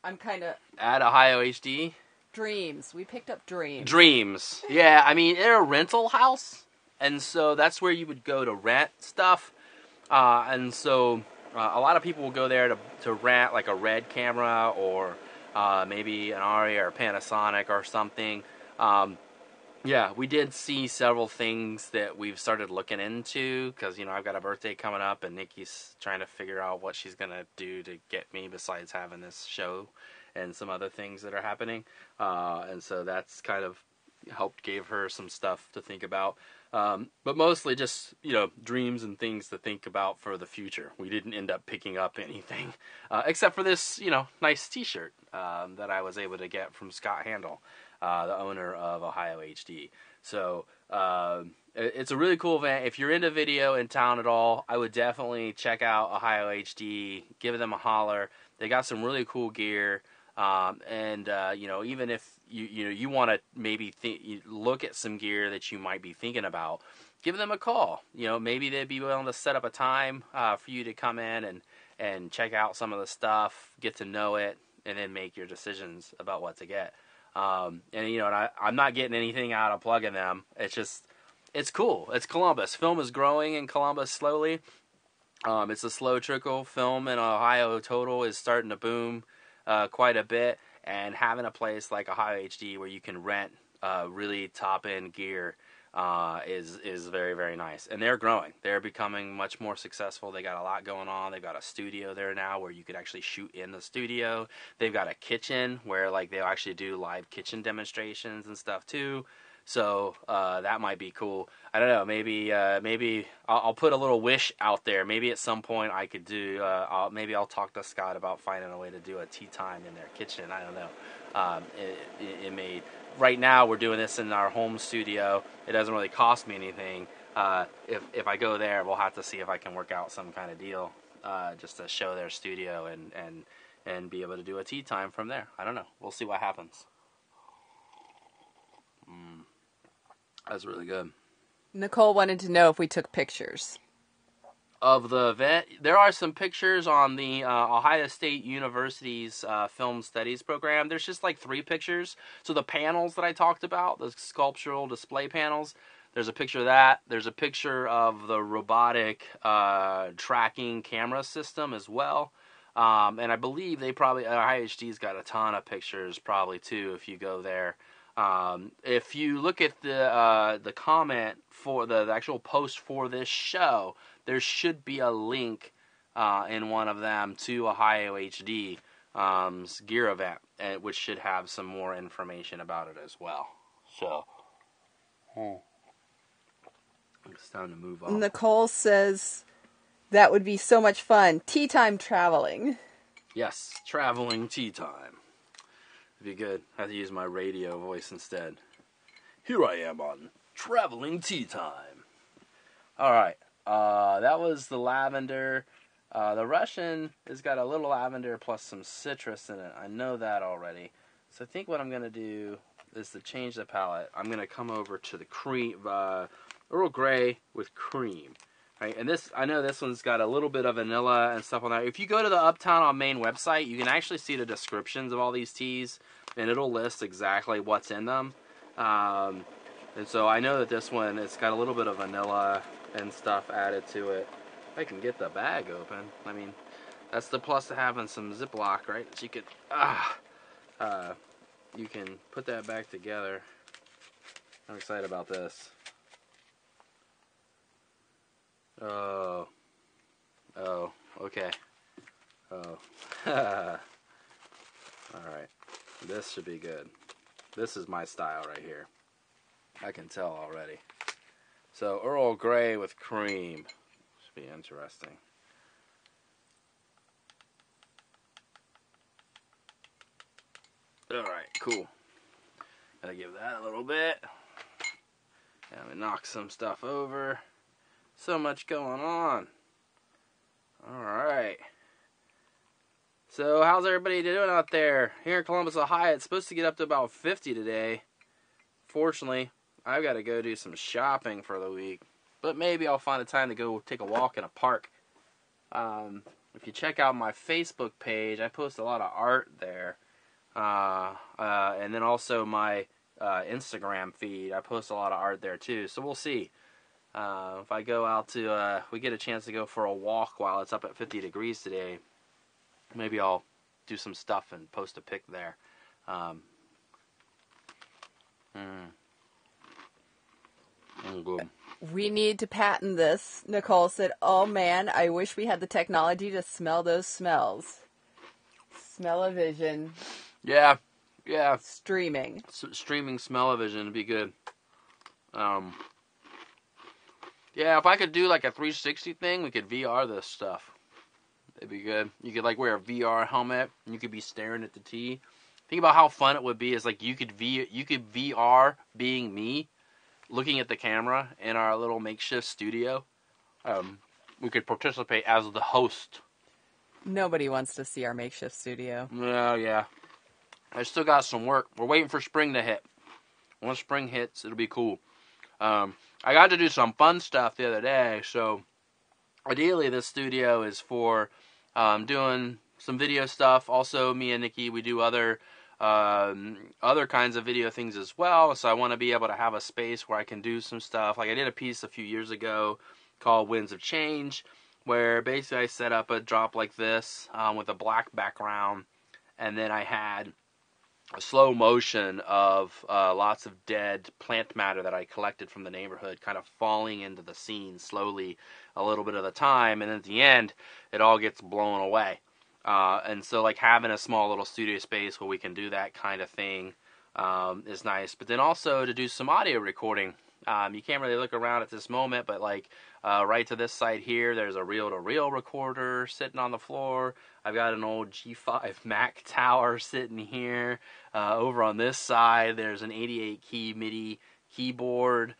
I'm kind of... At Ohio HD? Dreams. We picked up Dreams. Dreams. Yeah, I mean, they're a rental house, and so that's where you would go to rent stuff. And so a lot of people will go there to rent like a Red camera or maybe an Arri or a Panasonic or something. Yeah, we did see several things that we've started looking into because, I've got a birthday coming up and Nikki's trying to figure out what she's going to do to get me besides having this show and some other things that are happening. And so that's kind of gave her some stuff to think about. But mostly just, dreams and things to think about for the future. We didn't end up picking up anything except for this, nice t-shirt that I was able to get from Scott Handel, the owner of Ohio HD. So it's a really cool event. If you're into video in town at all, I would definitely check out Ohio HD. Give them a holler. They got some really cool gear. Even if you want to maybe look at some gear that you might be thinking about, give them a call. Maybe they'd be willing to set up a time for you to come in and check out some of the stuff, get to know it, and then make your decisions about what to get. I'm not getting anything out of plugging them. It's cool. It's Columbus. Film is growing in Columbus slowly. It's a slow trickle. Film in Ohio total is starting to boom quite a bit. And having a place like Ohio HD where you can rent really top-end gear is very, very nice. And they're growing. They're becoming much more successful. They got a lot going on. They've got a studio there now where you could actually shoot in the studio. They've got a kitchen where they'll actually do live kitchen demonstrations and stuff too. So that might be cool. I don't know. Maybe I'll put a little wish out there. Maybe at some point I could do. Maybe I'll talk to Scott about finding a way to do a tea time in their kitchen. I don't know. It may. Right now we're doing this in our home studio. It doesn't really cost me anything. If I go there, we'll have to see if I can work out some kind of deal just to show their studio and be able to do a tea time from there. I don't know. We'll see what happens. That's really good. Nicole wanted to know if we took pictures of the event. There are some pictures on the Ohio State University's film studies program. There's just 3 pictures. So the panels that I talked about, the sculptural display panels, there's a picture of that. There's a picture of the robotic tracking camera system as well. And I believe Ohio HD's got a ton of pictures probably too if you go there. If you look at the comment for the actual post for this show, there should be a link in one of them to Ohio HD's gear event, which should have some more information about it as well. So, it's time to move on. Nicole says that would be so much fun. Tea time traveling. Yes, traveling tea time. Be good. I have to use my radio voice instead. Here I am on Traveling Tea Time. Alright, that was the lavender. The Russian has got a little lavender plus some citrus in it. I know that already. So I think what I'm going to do is to change the palette. I'm going to come over to the cream, Earl Grey with cream. Right, and I know this one's got a little bit of vanilla and stuff on there. If you go to the Uptown on Main website, you can actually see the descriptions of all these teas, and it'll list exactly what's in them. And so I know that this one, it's got a little bit of vanilla and stuff added to it. If I can get the bag open, I mean, that's the plus to having some Ziploc, right? So you could, you can put that back together. I'm excited about this. Oh, okay. Oh, alright. This should be good. This is my style right here. I can tell already. So, Earl Grey with cream. Should be interesting. Alright, cool. Gotta give that a little bit. And knock some stuff over. So much going on. Alright. So, how's everybody doing out there? Here in Columbus, Ohio, it's supposed to get up to about 50 today. Fortunately, I've got to go do some shopping for the week. But maybe I'll find a time to go take a walk in a park. If you check out my Facebook page, I post a lot of art there. And then also my Instagram feed, I post a lot of art there too. So we'll see. If I go out to, we get a chance to go for a walk while it's up at 50 degrees today, maybe I'll do some stuff and post a pic there. Good. We need to patent this. Nicole said, oh man, I wish we had the technology to smell those smells. Smell-o-vision. Yeah. Streaming. Streaming smell-o-vision would be good. Yeah, if I could do like a 360 thing, we could VR this stuff. It'd be good. You could wear a VR helmet, and you could be staring at the tea. Think about how fun it would be. Is you could VR being me, looking at the camera in our little makeshift studio. We could participate as the host. Nobody wants to see our makeshift studio. Well, yeah. I still got some work. We're waiting for spring to hit. Once spring hits, it'll be cool. I got to do some fun stuff the other day, so ideally this studio is for doing some video stuff. Also, me and Nikki, we do other kinds of video things as well, so I want to be able to have a space where I can do some stuff. Like I did a piece a few years ago called Winds of Change, where basically I set up a drop like this with a black background, and then I had a slow motion of lots of dead plant matter that I collected from the neighborhood kind of falling into the scene slowly a little bit at a time, and at the end it all gets blown away. And so like having a small little studio space where we can do that kind of thing is nice. But then also to do some audio recording. You can't really look around at this moment, but like right to this side here, there's a reel-to-reel recorder sitting on the floor. I've got an old G5 Mac tower sitting here. Over on this side, there's an 88-key MIDI keyboard,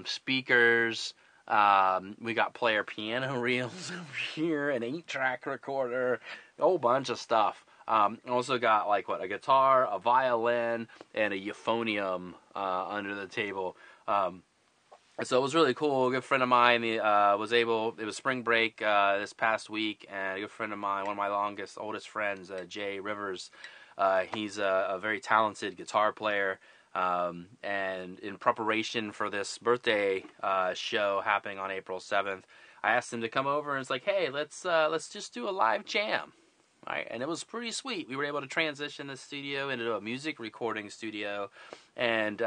speakers. We got player piano reels over here, an 8-track recorder, a whole bunch of stuff. Also got like a guitar, a violin, and a euphonium under the table. So it was really cool. A good friend of mine it was spring break this past week, and a good friend of mine, one of my oldest friends, Jay Rivers, he's a very talented guitar player. And in preparation for this birthday show happening on April 7th, I asked him to come over, and it's like, hey, let's just do a live jam. All right, and it was pretty sweet. We were able to transition the studio into a music recording studio, and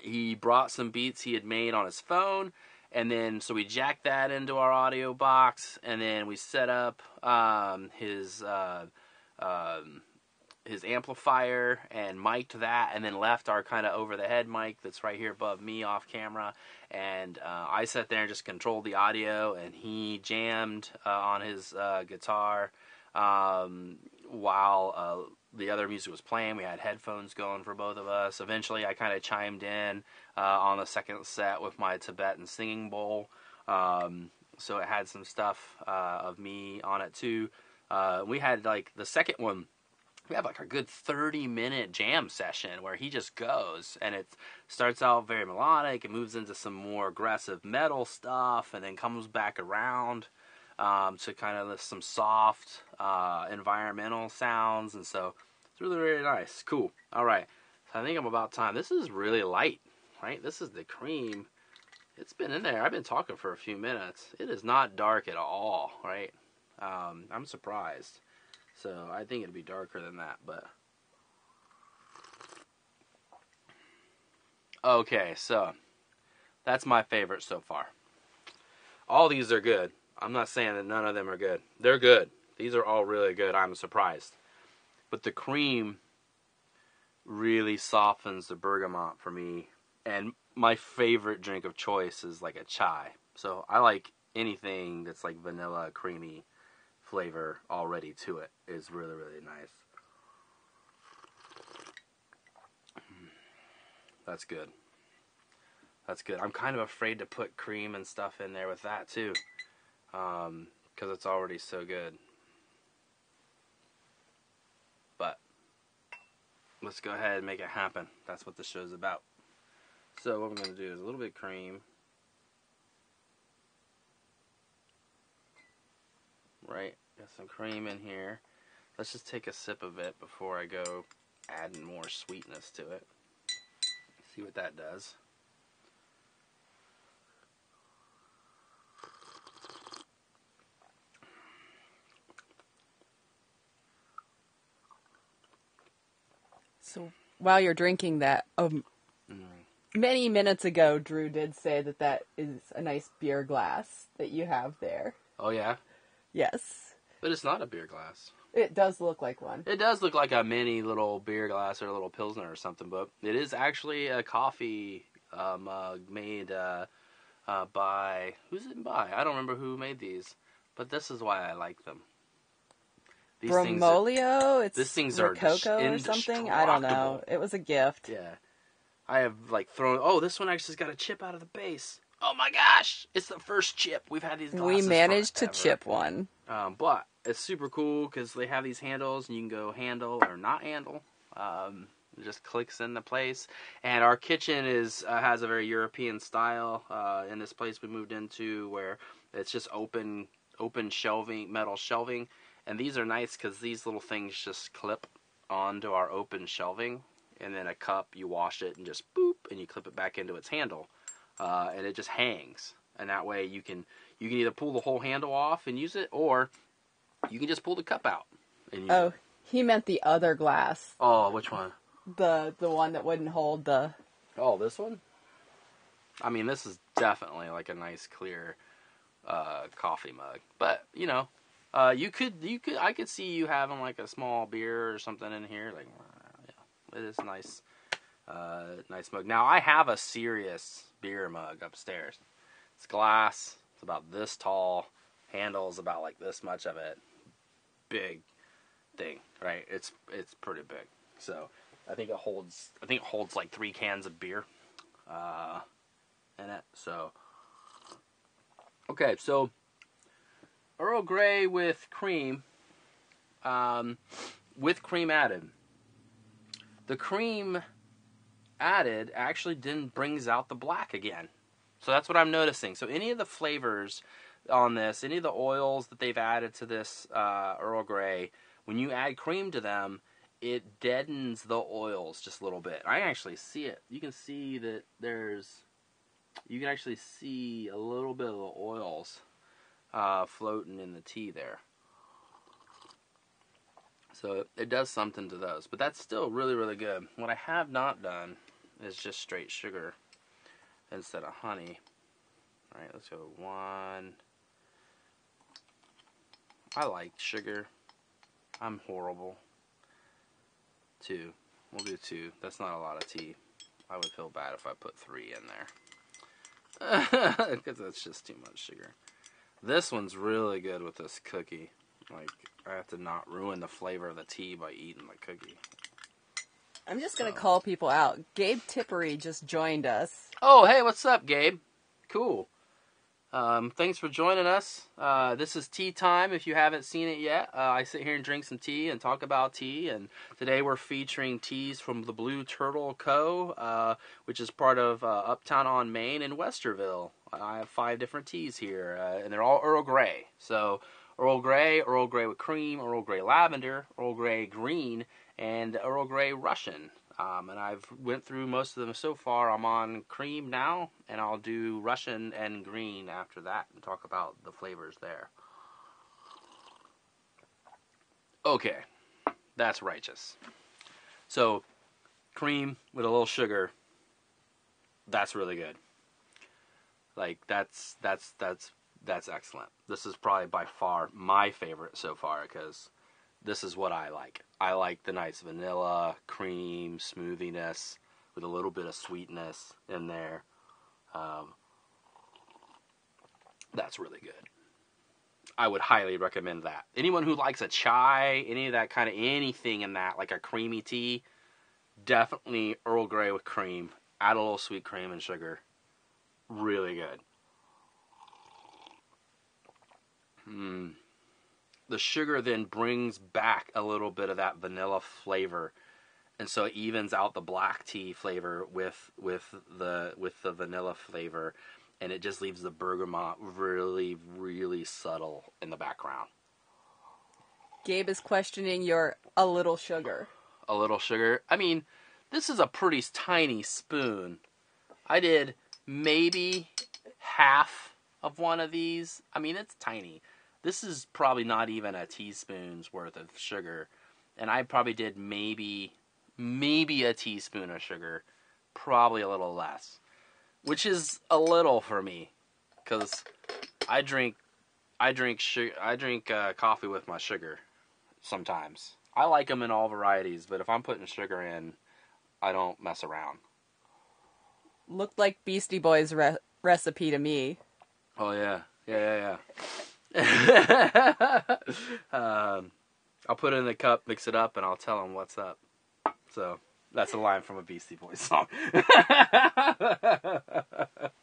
he brought some beats he had made on his phone, and then so we jacked that into our audio box, and then we set up his amplifier and mic'd that, and then left our kind of over-the-head mic that's right here above me off camera, and I sat there and just controlled the audio, and he jammed on his guitar while the other music was playing. We had headphones going for both of us. Eventually, I kind of chimed in on the second set with my Tibetan singing bowl, so it had some stuff of me on it too. We had like the second one. We have like a good 30-minute jam session where he just goes, and it starts out very melodic, it moves into some more aggressive metal stuff, and then comes back around to kind of some soft environmental sounds, and so it's really, really nice. Cool. All right. So I think I'm about time. This is really light, right? This is the cream. It's been in there. I've been talking for a few minutes. It is not dark at all, right? I'm surprised. So I think it'd be darker than that, but... Okay, so that's my favorite so far. All these are good. I'm not saying that none of them are good. They're good. These are all really good. I'm surprised. But the cream really softens the bergamot for me. And my favorite drink of choice is like a chai. So I like anything that's like vanilla, creamy flavor already to it. Is really, really nice. That's good. That's good. I'm kind of afraid to put cream and stuff in there with that too. Because it's already so good. But let's go ahead and make it happen. That's what the show's about. So what we're going to do is a little bit of cream. Right, got some cream in here. Let's just take a sip of it before I go adding more sweetness to it. See what that does. So while you're drinking that, many minutes ago, Drew did say that that is a nice beer glass that you have there. Oh, yeah? Yes. But it's not a beer glass. It does look like one. It does look like a mini little beer glass or a little Pilsner or something, but it is actually a coffee mug made by... Who's it by? I don't remember who made these, but this is why I like them. Bromolio? These things are are cocoa or something? I don't know. It was a gift. Yeah. I have like thrown... Oh, this one actually's got a chip out of the base. Oh my gosh! It's the first chip. We've had these glasses We managed to forever. chip one. But it's super cool because they have these handles, and you can go handle or not handle. It just clicks into place. And our kitchen has a very European style. In this place we moved into, where it's just open shelving, metal shelving, and these are nice because these little things just clip onto our open shelving. And then a cup, you wash it and just boop, and you clip it back into its handle, and it just hangs. And that way you can either pull the whole handle off and use it, or you can just pull the cup out and use it. He meant the other glass. Oh, which one? The one that wouldn't hold the... Oh, this one? I mean, this is definitely like a nice clear coffee mug. But, I could see you having like a small beer or something in here. Like, yeah, it is nice. Nice mug. Now, I have a serious beer mug upstairs. It's glass. It's about this tall. Handle's about like this much of it. Big thing, right? It's pretty big. So I think it holds like 3 cans of beer in it. So okay, so Earl Grey with cream added. The cream added actually brings out the black again. So that's what I'm noticing. So any of the flavors on this, any of the oils that they've added to this Earl Grey, when you add cream to them, it deadens the oils just a little bit. I actually see it. You can see that you can actually see a little bit of the oils floating in the tea there. So it does something to those. But that's still really, really good. What I have not done is just straight sugar instead of honey. Alright, let's go 1. I like sugar. I'm horrible. 2. We'll do 2. That's not a lot of tea. I would feel bad if I put 3 in there. Because that's just too much sugar. This one's really good with this cookie. Like, I have to not ruin the flavor of the tea by eating the cookie. I'm just going to call people out. Gabe Tippery just joined us. Oh, hey, what's up, Gabe? Cool. Thanks for joining us. This is Tea Time, if you haven't seen it yet. I sit here and drink some tea and talk about tea, and today we're featuring teas from the Blue Turtle Co., which is part of Uptown on Main in Westerville. I have 5 different teas here, and they're all Earl Grey. So Earl Grey with cream, Earl Grey lavender, Earl Grey green, and Earl Grey Russian. And I've went through most of them so far. I'm on cream now, and I'll do Russian and green after that and talk about the flavors there. Okay, that's righteous. So, cream with a little sugar, that's really good. Like, that's excellent. This is probably by far my favorite so far, because this is what I like. I like the nice vanilla, cream, smoothiness, with a little bit of sweetness in there. That's really good. I would highly recommend that. Anyone who likes a chai, any of that kind of anything in that, like a creamy tea, definitely Earl Grey with cream. Add a little sweet cream and sugar. Really good. The sugar then brings back a little bit of that vanilla flavor, and so it evens out the black tea flavor with the vanilla flavor, and it just leaves the bergamot really, really subtle in the background. Gabe is questioning your a little sugar. A little sugar? I mean, this is a pretty tiny spoon. I did maybe half of one of these. I mean, it's tiny. This is probably not even a teaspoon's worth of sugar. And I probably did maybe a teaspoon of sugar. Probably a little less. Which is a little for me. Because I drink coffee with my sugar sometimes. I like them in all varieties, but if I'm putting sugar in, I don't mess around. Looked like Beastie Boys recipe to me. Oh, yeah. Yeah. I'll put it in the cup, mix it up, and I'll tell them what's up. So, that's a line from a Beastie Boys song.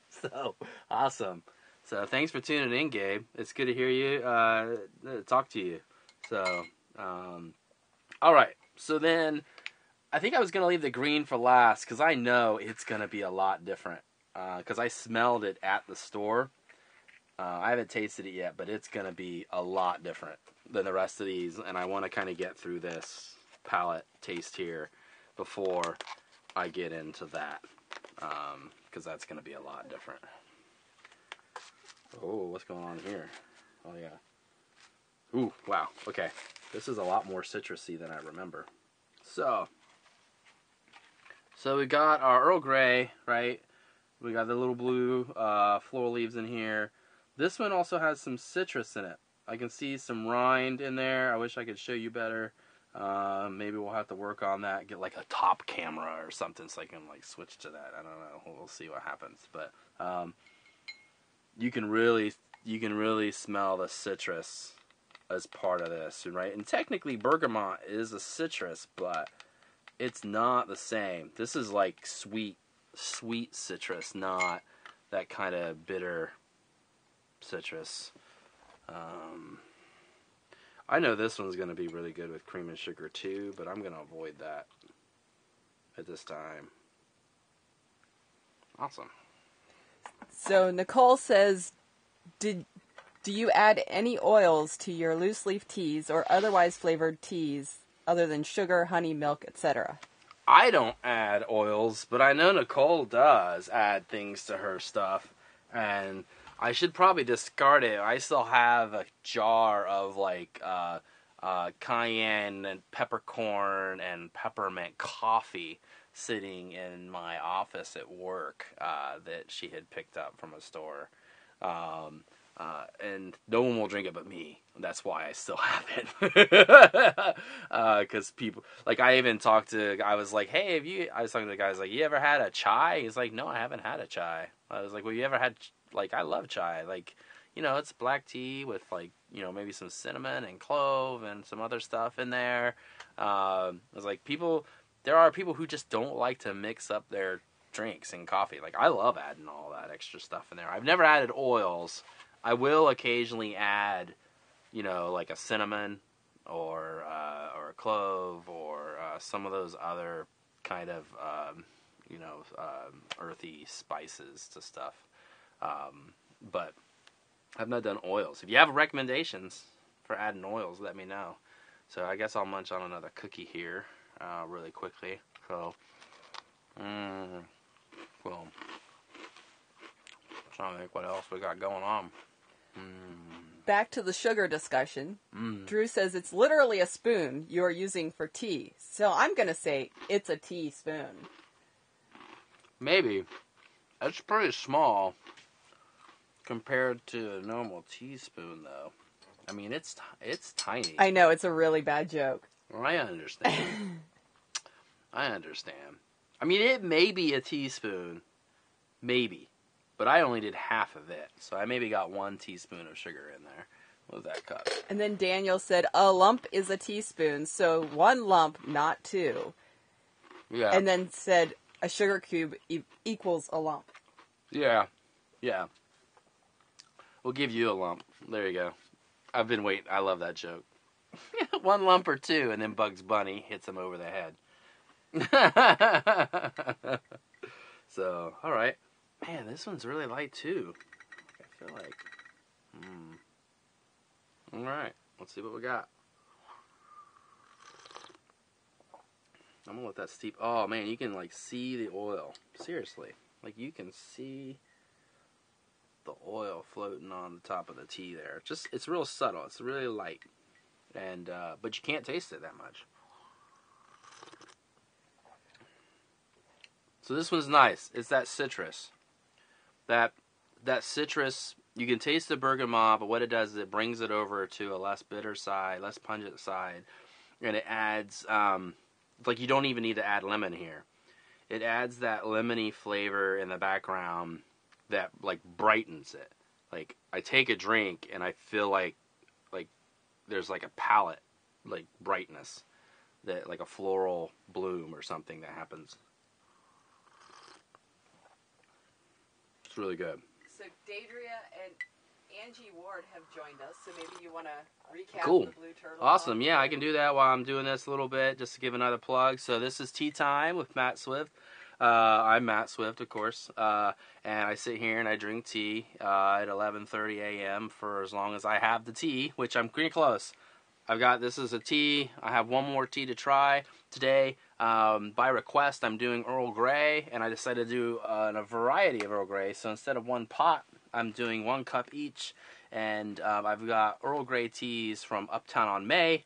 So, Awesome. So thanks for tuning in, Gabe. It's good to hear you, talk to you. So, all right. So then, I think I was going to leave the green for last because I know it's going to be a lot different. Because I smelled it at the store. I haven't tasted it yet, but it's going to be a lot different than the rest of these. And I want to kind of get through this palate taste here before I get into that. Because that's going to be a lot different. Oh, what's going on here? Oh, yeah. Ooh, wow. Okay. This is a lot more citrusy than I remember. So we got our Earl Grey, right? We got the little blue floral leaves in here. This one also has some citrus in it. I can see some rind in there. I wish I could show you better. Maybe we'll have to work on that. Get like a top camera or something so I can like switch to that. I don't know. We'll see what happens. But you can really smell the citrus as part of this, right? And technically bergamot is a citrus, but it's not the same. This is like sweet citrus, not that kind of bitter citrus. I know this one's going to be really good with cream and sugar too, but I'm going to avoid that at this time. Awesome. So Nicole says, do you add any oils to your loose leaf teas or otherwise flavored teas other than sugar, honey, milk, etc.? I don't add oils, but I know Nicole does add things to her stuff, and I should probably discard it. I still have a jar of like cayenne and peppercorn and peppermint coffee sitting in my office at work that she had picked up from a store. And no one will drink it but me. That's why I still have it. Because people, like, I even talked to, I was like, hey, I was talking to the guy, I was like, you ever had a chai? He's like, no, I haven't had a chai. I was like, well, you ever had, like, I love chai. Like, you know, it's black tea with, like, you know, maybe some cinnamon and clove and some other stuff in there. I was like, there are people who just don't like to mix up their drinks and coffee. Like, I love adding all that extra stuff in there. I've never added oils. I will occasionally add, you know, like a cinnamon or a clove or some of those other kind of, earthy spices to stuff. But I've not done oils. If you have recommendations for adding oils, let me know. So I guess I'll munch on another cookie here really quickly. So, well, trying to think what else we got going on. Back to the sugar discussion. Drew says it's literally a spoon you're using for tea. So I'm going to say it's a teaspoon. Maybe. It's pretty small compared to a normal teaspoon, though. I mean, it's tiny. I know, it's a really bad joke. I understand. I mean, it may be a teaspoon. Maybe. But I only did half of it. So I maybe got 1 teaspoon of sugar in there. What was that cup? And then Daniel said, a lump is a teaspoon. So 1 lump, not 2. Yeah. And then said, a sugar cube equals a lump. Yeah. We'll give you a lump. There you go. I've been waiting. I love that joke. 1 lump or 2, and then Bugs Bunny hits him over the head. So, all right. Man, this one's really light, too. I feel like... All right. Let's see what we got. I'm going to let that steep. Oh, man, you can, like, see the oil. Seriously. Like, you can see the oil floating on the top of the tea there. It's real subtle. It's really light. And, but you can't taste it that much. So this one's nice. It's that citrus. That citrus, you can taste the bergamot, but what it does is it brings it over to a less bitter side, less pungent side, and it adds, like you don't even need to add lemon here. It adds that lemony flavor in the background that like brightens it. Like I take a drink and I feel like there's like a palate, like brightness, that like a floral bloom or something that happens. It's really good. so Daedria and Angie Ward have joined us, so maybe you want to recap Cool. the Blue Turtle. Awesome. Yeah, I can do that while I'm doing this a little bit, just to give another plug. So this is Tea Time with Matt Swift. I'm Matt Swift, of course, and I sit here and I drink tea at 11:30 a.m. for as long as I have the tea, which I'm pretty close. This is a tea. I have one more tea to try today. By request, I'm doing Earl Grey, and I decided to do a variety of Earl Grey. So instead of one pot, I'm doing 1 cup each. And I've got Earl Grey teas from Uptown on May,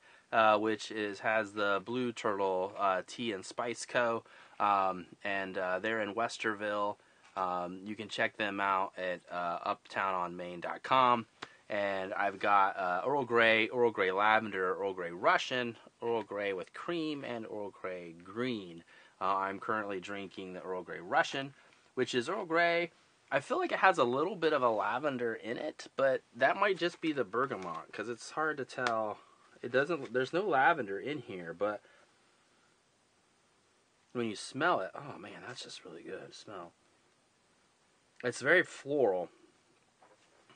which has the Blue Turtle Tea and Spice Co. And they're in Westerville. You can check them out at uptownonmain.com. And I've got Earl Grey Lavender, Earl Grey Russian, Earl Grey with cream, and Earl Grey Green. I'm currently drinking the Earl Grey Russian, which is Earl Grey. I feel like it has a little bit of a lavender in it, but that might just be the bergamot, because it's hard to tell. There's no lavender in here, but when you smell it, oh man, that's just really good to smell. It's very floral.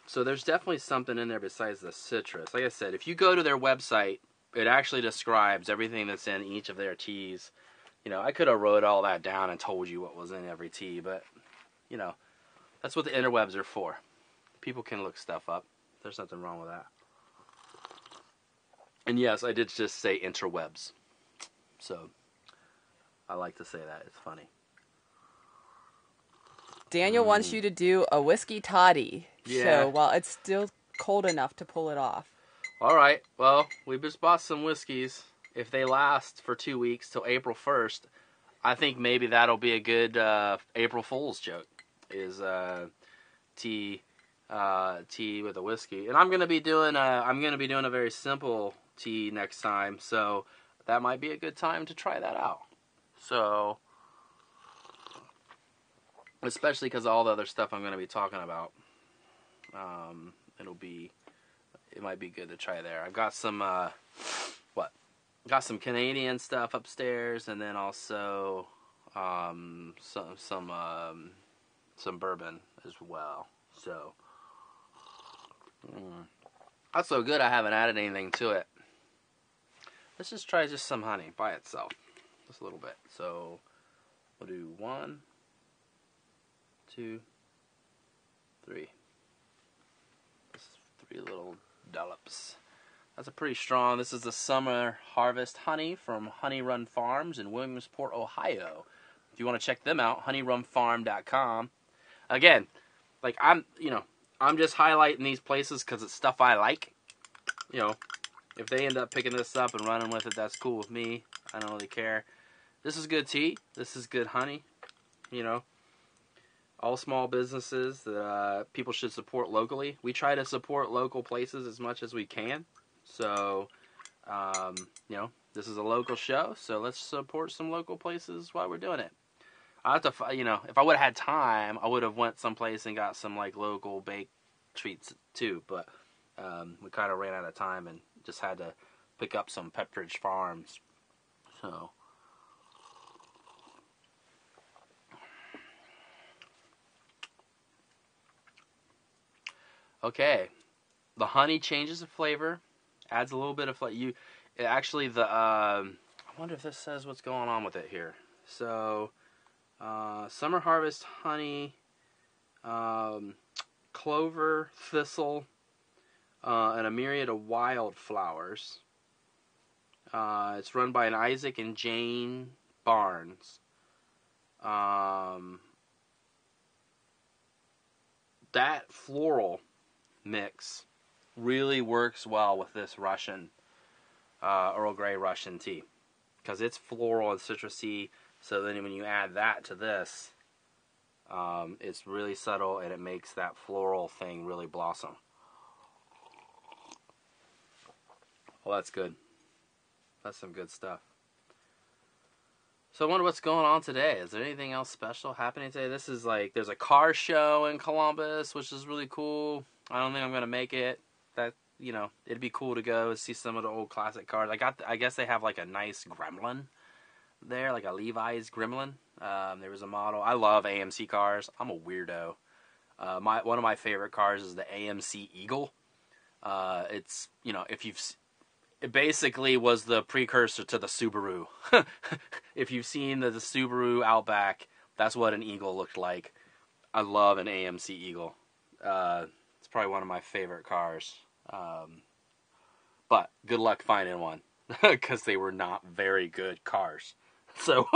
So there's definitely something in there besides the citrus. Like I said, if you go to their website, it actually describes everything that's in each of their teas. You know, I could have wrote all that down and told you what was in every tea, but, you know, that's what the interwebs are for. People can look stuff up. There's nothing wrong with that. And yes, I did just say interwebs. So, I like to say that. It's funny. Daniel wants you to do a whiskey toddy show while it's still cold enough to pull it off. All right. Well, we just bought some whiskeys. If they last for 2 weeks till April 1st, I think maybe that'll be a good April Fool's joke. Is tea with a whiskey, and I'm gonna be doing a very simple tea next time. So that might be a good time to try that out. So. Especially because of all the other stuff I'm going to be talking about. It might be good to try there. I've got some, got some Canadian stuff upstairs, and then also, some bourbon as well. So, that's so good I haven't added anything to it. Let's just try some honey by itself. Just a little bit. So, we'll do 1, 2, 3. 3 little dollops. That's a pretty strong. This is the summer harvest honey from Honey Run Farms in Williamsport, Ohio. If you want to check them out, honeyrunfarm.com. Again, like I'm just highlighting these places because it's stuff I like. You know, if they end up picking this up and running with it, that's cool with me. I don't really care. This is good tea. This is good honey. You know. All small businesses that people should support locally. We try to support local places as much as we can. So, this is a local show, so let's support some local places while we're doing it. I have to, if I would have had time, I would have went someplace and got some like local baked treats too. But we kind of ran out of time and just had to pick up some Pepperidge Farms. So. Okay, the honey changes the flavor, adds a little bit of flavor. I wonder if this says what's going on with it here. So, summer harvest honey, clover, thistle, and a myriad of wildflowers. It's run by an Isaac and Jane Barnes. That floral mix really works well with this Russian Earl Grey Russian tea because it's floral and citrusy. So then when you add that to this, it's really subtle and it makes that floral thing really blossom. Well, that's good. That's some good stuff. So I wonder what's going on today. Is there anything else special happening today? This is like, there's a car show in Columbus, which is really cool. I don't think I'm going to make it. It'd be cool to go see some of the old classic cars. I guess they have like a nice Gremlin there, like a Levi's Gremlin. There was a model. I love AMC cars. I'm a weirdo. One of my favorite cars is the AMC Eagle. It's, it basically was the precursor to the Subaru. If you've seen the Subaru Outback, that's what an Eagle looked like. I love an AMC Eagle. It's probably one of my favorite cars. But good luck finding one, because they were not very good cars. So,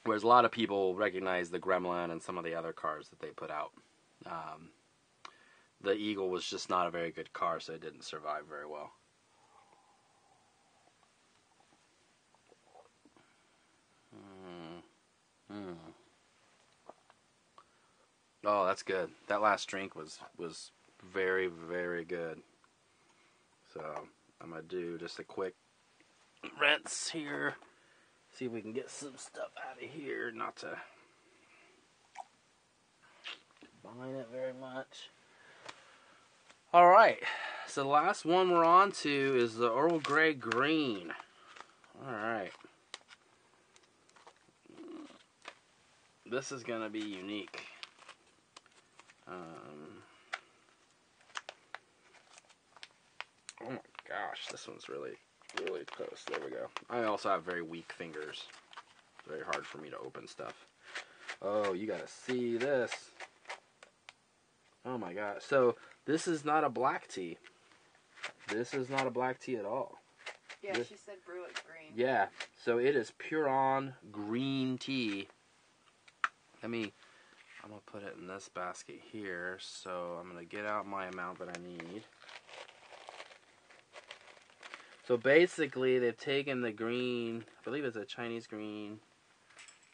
whereas a lot of people recognize the Gremlin and some of the other cars that they put out. The Eagle was just not a very good car, so it didn't survive very well. Oh, that's good. That last drink was very, very good. So I'm going to do just a quick rinse here. See if we can get some stuff out of here. Not to bind it very much. Alright. So the last one we're on to is the Earl Grey Green. Alright. This is going to be unique. Oh my gosh, this one's really, really close. There we go. I also have very weak fingers. It's very hard for me to open stuff. Oh, you gotta see this. Oh my gosh. So, this is not a black tea. This is not a black tea at all. Yeah, she said brew it green. Yeah, so it is pure-on green tea. I'm going to put it in this basket here. So, I'm going to get out my amount that I need. So basically, they've taken the green, I believe it's a Chinese green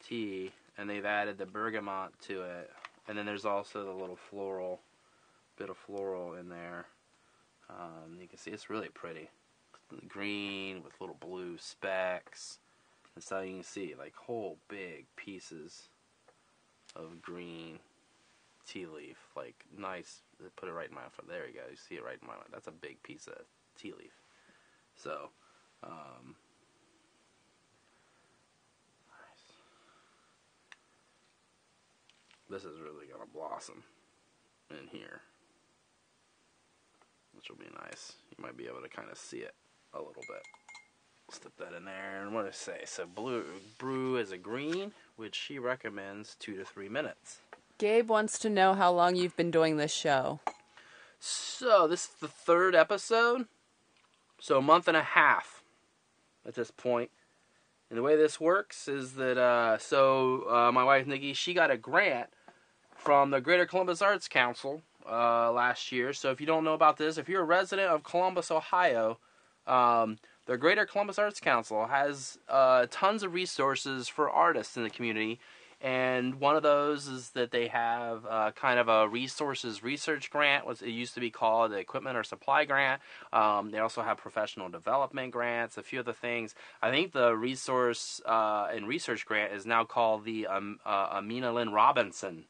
tea, and they've added the bergamot to it. And then there's also the little bit of floral in there. You can see it's really pretty. Green with little blue specks. And so you can see, like, whole big pieces of green tea leaf. Like, nice. Put it right in my mouth. There you go. You see it right in my mouth. That's a big piece of tea leaf. So, nice. This is really going to blossom in here, which will be nice. You might be able to kind of see it a little bit. Slip that in there, and what did I say? So, brew as a green, which she recommends 2 to 3 minutes. Gabe wants to know how long you've been doing this show. So, this is the 3rd episode. So, a month and a half at this point. And the way this works is that, my wife Nikki, she got a grant from the Greater Columbus Arts Council last year. So, if you don't know about this, if you're a resident of Columbus, Ohio, the Greater Columbus Arts Council has tons of resources for artists in the community. And one of those is that they have kind of a resources research grant, what it used to be called the equipment or supply grant. They also have professional development grants, a few other things. I think the resource and research grant is now called the Amina Lynn Robinson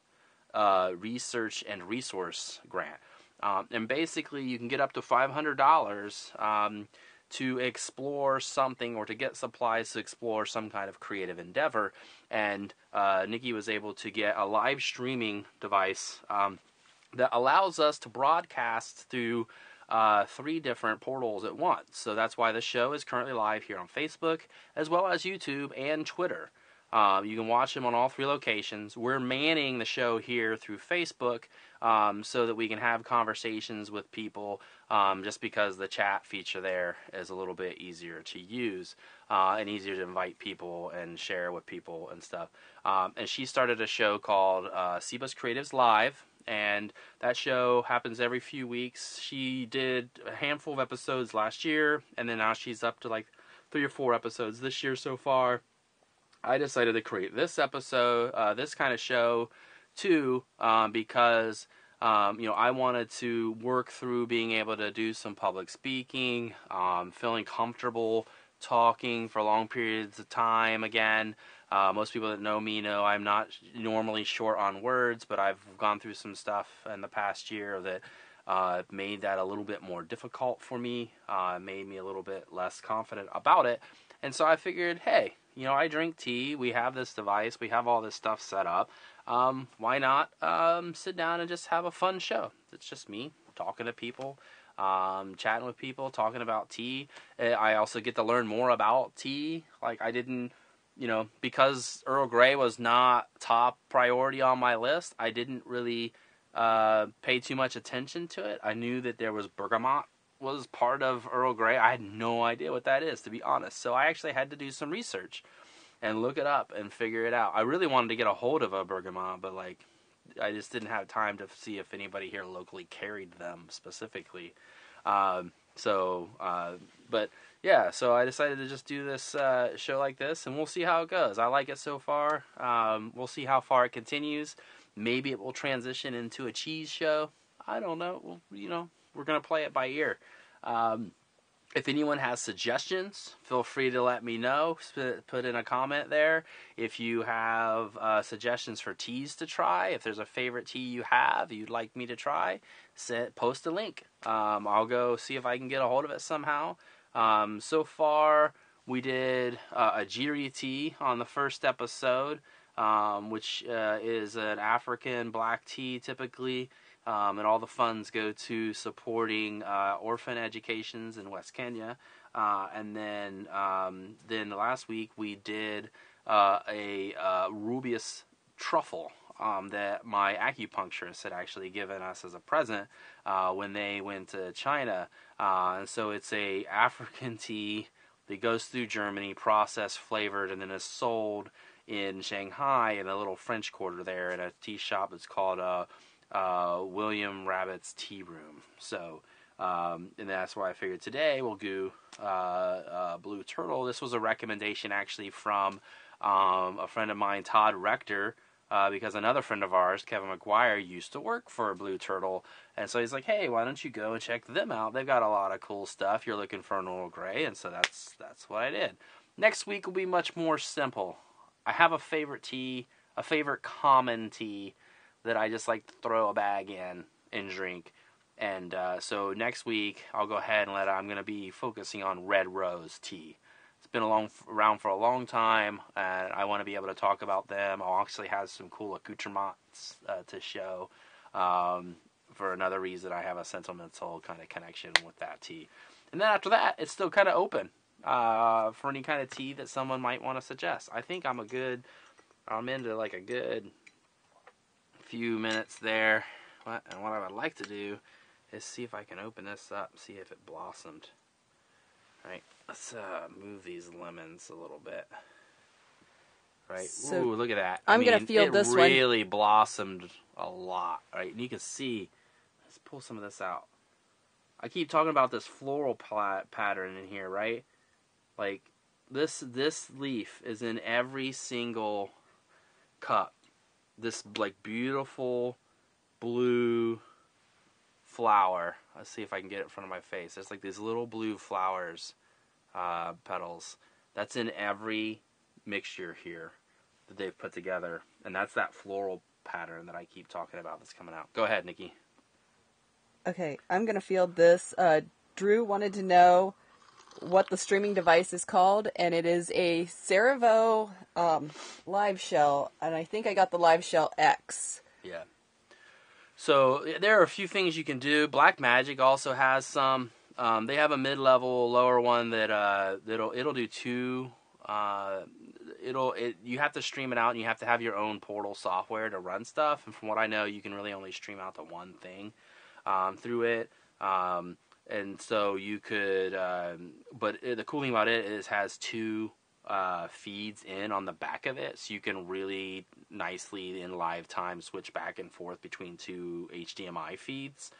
Research and Resource Grant. And basically you can get up to $500 to explore something or to get supplies to explore some kind of creative endeavor. And Nikki was able to get a live streaming device that allows us to broadcast through 3 different portals at once. So that's why the show is currently live here on Facebook, as well as YouTube and Twitter. You can watch them on all 3 locations. We're manning the show here through Facebook so that we can have conversations with people just because the chat feature there is a little bit easier to use and easier to invite people and share with people and stuff. And she started a show called Sebus Creatives Live, and that show happens every few weeks. She did a handful of episodes last year, and then now she's up to like 3 or 4 episodes this year so far. I decided to create this episode, this kind of show, too, because, I wanted to work through being able to do some public speaking, feeling comfortable talking for long periods of time again. Most people that know me know I'm not normally short on words, but I've gone through some stuff in the past year that made that a little bit more difficult for me, made me a little bit less confident about it. And so I figured, hey, I drink tea. We have this device. We have all this stuff set up. Why not sit down and just have a fun show? It's just me talking to people, chatting with people, talking about tea. I also get to learn more about tea. Like, I didn't, because Earl Grey was not top priority on my list, I didn't really pay too much attention to it. I knew that there was bergamot was part of Earl Grey. I had no idea what that is, to be honest. So I actually had to do some research and look it up and figure it out. I really wanted to get a hold of a bergamot, but I just didn't have time to see if anybody here locally carried them specifically. But yeah, so I decided to just do this show like this, and we'll see how it goes. I like it so far. We'll see how far it continues. Maybe it will transition into a cheese show. I don't know. We're going to play it by ear. If anyone has suggestions, feel free to let me know. Put in a comment there. If you have suggestions for teas to try, if there's a favorite tea you have you'd like me to try, post a link. I'll go see if I can get a hold of it somehow. So far, we did a Jiri tea on the first episode, which is an African black tea typically. And all the funds go to supporting orphan educations in West Kenya. And then last week we did a Rubius truffle that my acupuncturist had actually given us as a present when they went to China. And so it's a African tea that goes through Germany, processed, flavored, and then is sold in Shanghai in a little French Quarter there at a tea shop that's called William Rabbit's Tea Room. So, and that's why I figured today we'll do Blue Turtle. This was a recommendation actually from a friend of mine, Todd Rector, because another friend of ours, Kevin McGuire, used to work for Blue Turtle. And so he's like, hey, why don't you go and check them out? They've got a lot of cool stuff. You're looking for an Earl Grey. And so that's what I did. Next week will be much more simple. I have a favorite tea, a favorite common tea that I just like to throw a bag in and drink. And so next week, I'll go ahead and I'm going to be focusing on Red Rose tea. It's been around for a long time, and I want to be able to talk about them. I'll actually have some cool accoutrements to show. For another reason, I have a sentimental kind of connection with that tea. And then after that, it's still kind of open for any kind of tea that someone might want to suggest. I think I'm into like a good few minutes there. And what I would like to do is see if I can open this up, see if it blossomed. Right, let's move these lemons a little bit. Right, so ooh, look at that. I'm going to feel this one. It really blossomed a lot, right? And you can see, let's pull some of this out. I keep talking about this floral pattern in here, right? Like, this leaf is in every single cup. This, like, beautiful blue flower. Let's see if I can get it in front of my face. There's like these little blue flowers, petals. That's in every mixture here that they've put together. And that's that floral pattern that I keep talking about that's coming out. Go ahead, Nikki. Okay, I'm going to field this. Drew wanted to know what the streaming device is called, and it is a Cerevo Live Shell, and I think I got the Live Shell X. Yeah. So there are a few things you can do. Black Magic also has some. They have a mid-level, lower one that it'll do two. You have to stream it out, and you have to have your own portal software to run stuff. And from what I know, you can really only stream out to one thing through it. And so you could, but the cool thing about it is it has two feeds in on the back of it, so you can really nicely in live time switch back and forth between two HDMI feeds.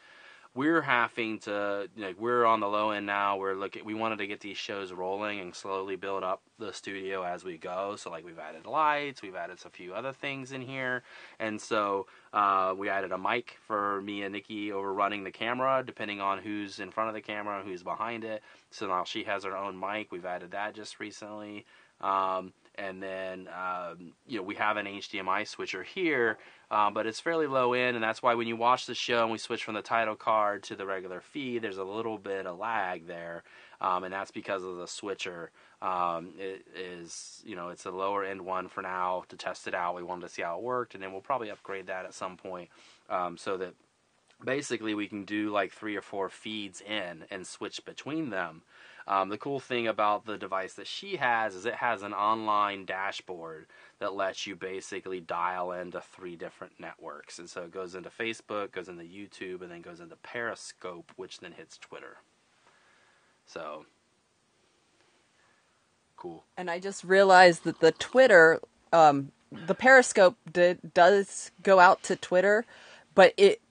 We're having to, we're on the low end now. We wanted to get these shows rolling and slowly build up the studio as we go. So we've added lights, we've added a few other things in here, and so we added a mic for me and Nikki over running the camera, depending on who's in front of the camera and who's behind it. So now she has her own mic. We've added that just recently. And then, we have an HDMI switcher here, but it's fairly low end, and that's why when you watch the show and we switch from the title card to the regular feed, there's a little bit of lag there, and that's because of the switcher. It is, it's a lower end one for now to test it out. We wanted to see how it worked, and then we'll probably upgrade that at some point, so that basically we can do like 3 or 4 feeds in and switch between them. The cool thing about the device that she has is it has an online dashboard that lets you basically dial into 3 different networks. And so it goes into Facebook, goes into YouTube, and then goes into Periscope, which then hits Twitter. So, cool. And I just realized that the Twitter, the Periscope does go out to Twitter, but it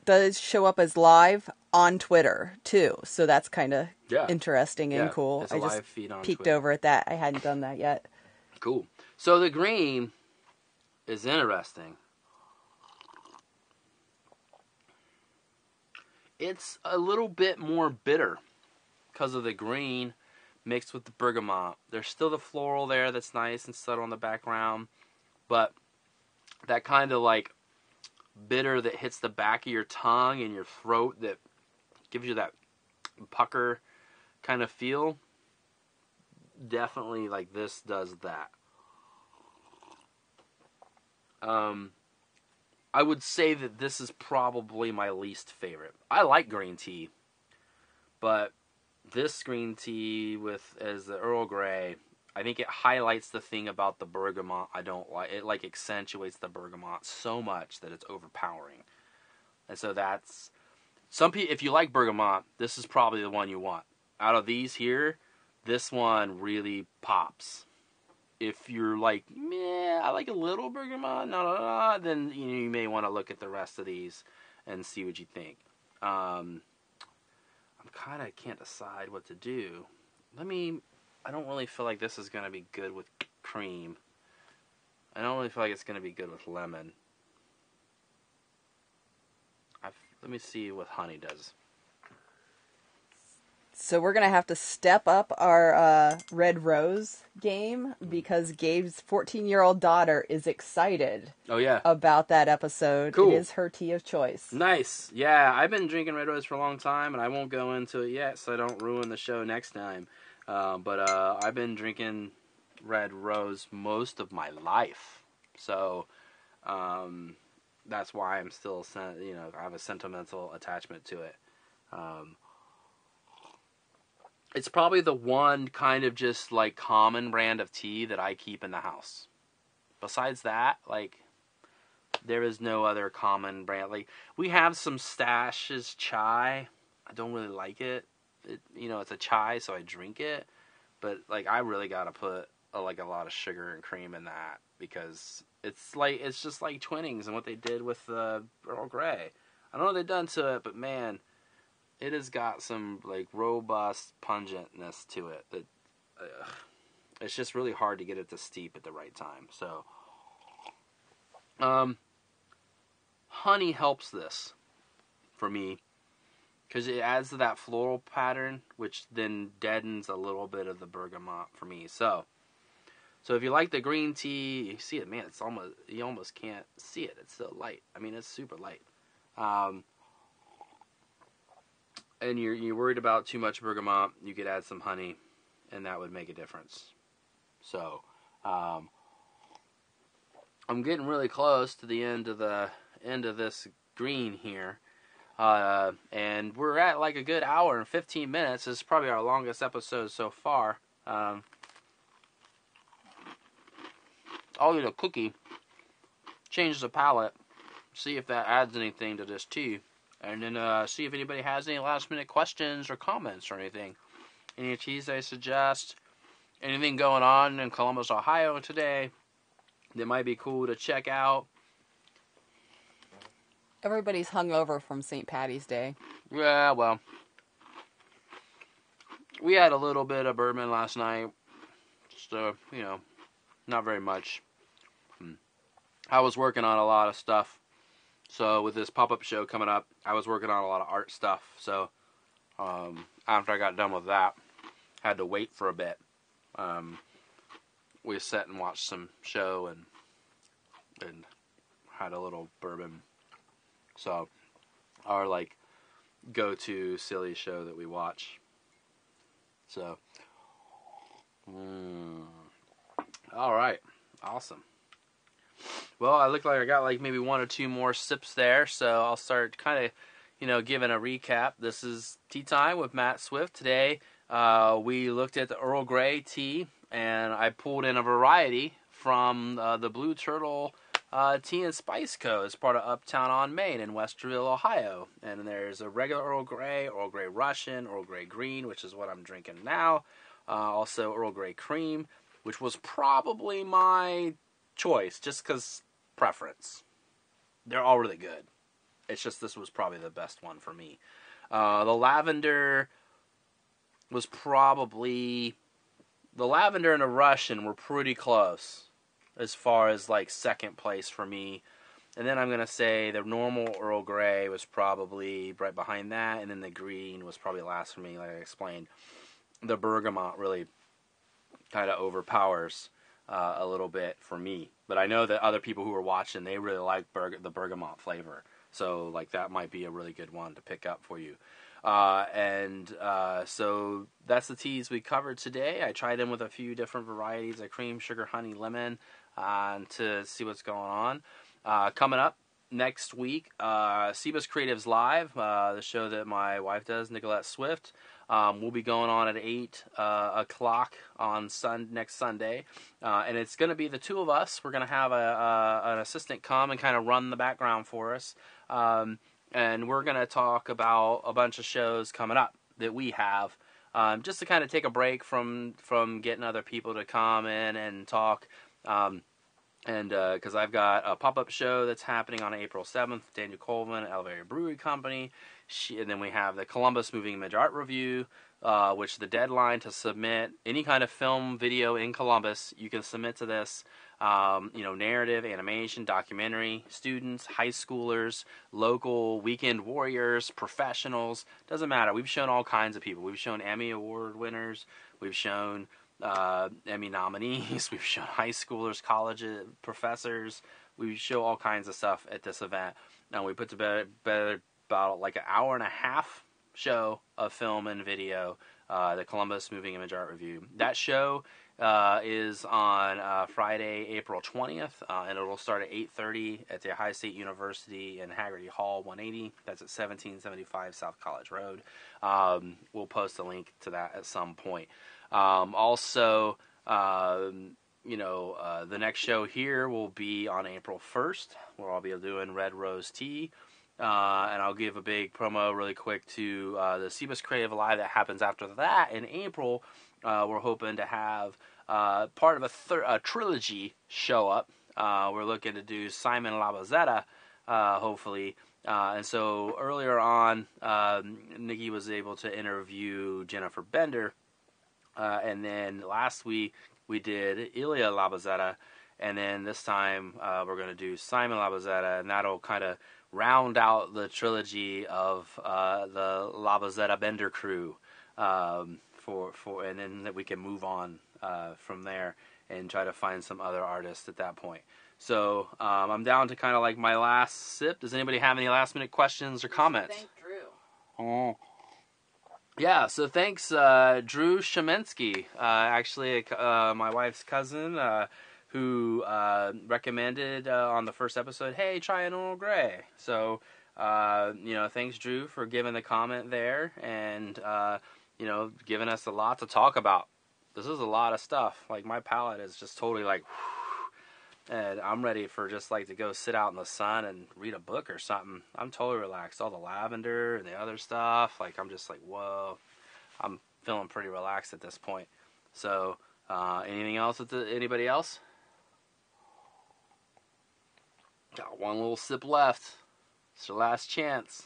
does show up as live on Twitter too. So that's kind of interesting and cool. It's a live feed on peeked Twitter. over at that. I hadn't done that yet. Cool. So the green is interesting. It's a little bit more bitter because of the green mixed with the bergamot. There's still the floral there that's nice and subtle in the background, but that kind of like bitter that hits the back of your tongue and your throat that gives you that pucker kind of feel, definitely like this does that. I would say that this is probably my least favorite. I like green tea, but this green tea as the Earl Grey, I think it highlights the thing about the bergamot I don't like. It like accentuates the bergamot so much that it's overpowering. And so that's some people. If you like bergamot, this is probably the one you want. Out of these here, this one really pops. If you're like, meh, I like a little bergamot, then you may want to look at the rest of these and see what you think. I'm kind of can't decide what to do. I don't really feel like this is going to be good with cream. I don't really feel like it's going to be good with lemon. Let me see what honey does. So we're going to have to step up our Red Rose game because Gabe's 14-year-old daughter is excited about that episode. Cool. It is her tea of choice. Nice. Yeah, I've been drinking Red Rose for a long time, and I won't go into it yet so I don't ruin the show next time. But I've been drinking Red Rose most of my life. So that's why I'm still, I have a sentimental attachment to it. It's probably the one kind of just like common brand of tea that I keep in the house. Besides that, like, there is no other common brand. Like, we have some Stash's chai. I don't really like it. It's a chai, so I drink it. But like, I really gotta put a lot of sugar and cream in that because it's just like Twinings and what they did with Earl Grey. I don't know what they've done to it, but man, it has got some like robust pungentness to it that it's just really hard to get it to steep at the right time. So, honey helps this for me because it adds to that floral pattern, which then deadens a little bit of the bergamot for me. So if you like the green tea, you see it, man. You almost can't see it. It's so light. I mean, it's super light. And you're worried about too much bergamot, you could add some honey, and that would make a difference. So, I'm getting really close to the end of this green here, and we're at like a good hour and 15 minutes. This is probably our longest episode so far. I'll eat a cookie, change the palette, see if that adds anything to this tea. And then see if anybody has any last-minute questions or comments or anything. Any teas they suggest. Anything going on in Columbus, Ohio today that might be cool to check out. Everybody's hungover from St. Patty's Day. Yeah, well, we had a little bit of bourbon last night. Just, not very much. I was working on a lot of stuff. So with this pop-up show coming up, I was working on a lot of art stuff. So after I got done with that, I had to wait for a bit. We sat and watched some show and had a little bourbon. So our like go-to silly show that we watch. So Mm. All right. Awesome. Well, I look like I got like maybe one or two more sips there, so I'll start kind of, giving a recap. This is Tea Time with Matt Swift. Today, we looked at the Earl Grey tea, and I pulled in a variety from the Blue Turtle Tea and Spice Co. It's part of Uptown on Main in Westerville, Ohio. And there's a regular Earl Grey Russian, Earl Grey Green, which is what I'm drinking now. Also Earl Grey Cream, which was probably my choice, just because preference. They're all really good. It's just this was probably the best one for me. The lavender was probably... The lavender and the Russian were pretty close as far as like second place for me. And then I'm going to say the normal Earl Grey was probably right behind that. And then the green was probably last for me, like I explained. The bergamot really kind of overpowers a little bit for me. But I know that other people who are watching, they really like the bergamot flavor. So like that might be a really good one to pick up for you. So that's the teas we covered today. I tried them with a few different varieties of cream, sugar, honey, lemon to see what's going on. Coming up next week, Sebas Creatives Live, the show that my wife does, Nicolette Swift. We'll be going on at 8 o'clock on next Sunday. And it's going to be the two of us. We're going to have an assistant come and kind of run the background for us. And we're going to talk about a bunch of shows coming up that we have, just to kind of take a break from getting other people to come in and talk. Because I've got a pop-up show that's happening on April 7th, Daniel Colvin, Elevator Brewery Company. And then we have the Columbus Moving Image Art Review, which the deadline to submit any kind of film, video in Columbus, you can submit to this. Narrative, animation, documentary, students, high schoolers, local weekend warriors, professionals, doesn't matter. We've shown all kinds of people. We've shown Emmy Award winners. We've shown Emmy nominees. We've shown high schoolers, college professors. We show all kinds of stuff at this event. Now we put together about like an hour and a half show of film and video, the Columbus Moving Image Art Review. That show is on Friday, April 20th, and it'll start at 8:30 at the Ohio State University in Haggerty Hall 180. That's at 1775 South College Road. We'll post a link to that at some point. The next show here will be on April 1st, where I'll be doing Red Rose Tea. And I'll give a big promo really quick to the Sebas Creative Live that happens after that in April. We're hoping to have part of a trilogy show up. We're looking to do Simon Labazetta, hopefully. And so earlier on, Nikki was able to interview Jennifer Bender. And then last week we did Ilya Labazetta. And then this time we're going to do Simon Labazetta, and that'll kind of round out the trilogy of the Labazetta Bender crew. And then that we can move on from there and try to find some other artists at that point. So I'm down to kind of like my last sip. Does anybody have any last minute questions or comments? Thank Drew. Oh. Yeah, so thanks, Drew Shemensky, actually my wife's cousin, who recommended on the first episode, hey, try an Earl Grey. So, thanks, Drew, for giving the comment there and, giving us a lot to talk about. This is a lot of stuff. Like, my palate is just totally like, whew, and I'm ready for just like to go sit out in the sun and read a book or something. I'm totally relaxed. All the lavender and the other stuff, like, I'm just like, whoa. I'm feeling pretty relaxed at this point. So, anything else? Anybody else? Got one little sip left. It's your last chance.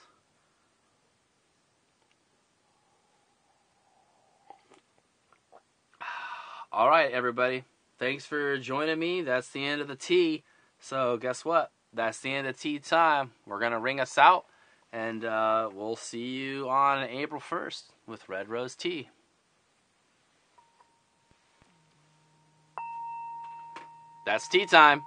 All right, everybody. Thanks for joining me. That's the end of the tea. So guess what? That's the end of tea time. We're going to ring us out. And we'll see you on April 1st with Red Rose Tea. That's tea time.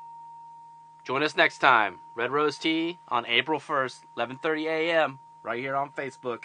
Join us next time. Red Rose Tea on April 1st, 11:30 a.m. right here on Facebook.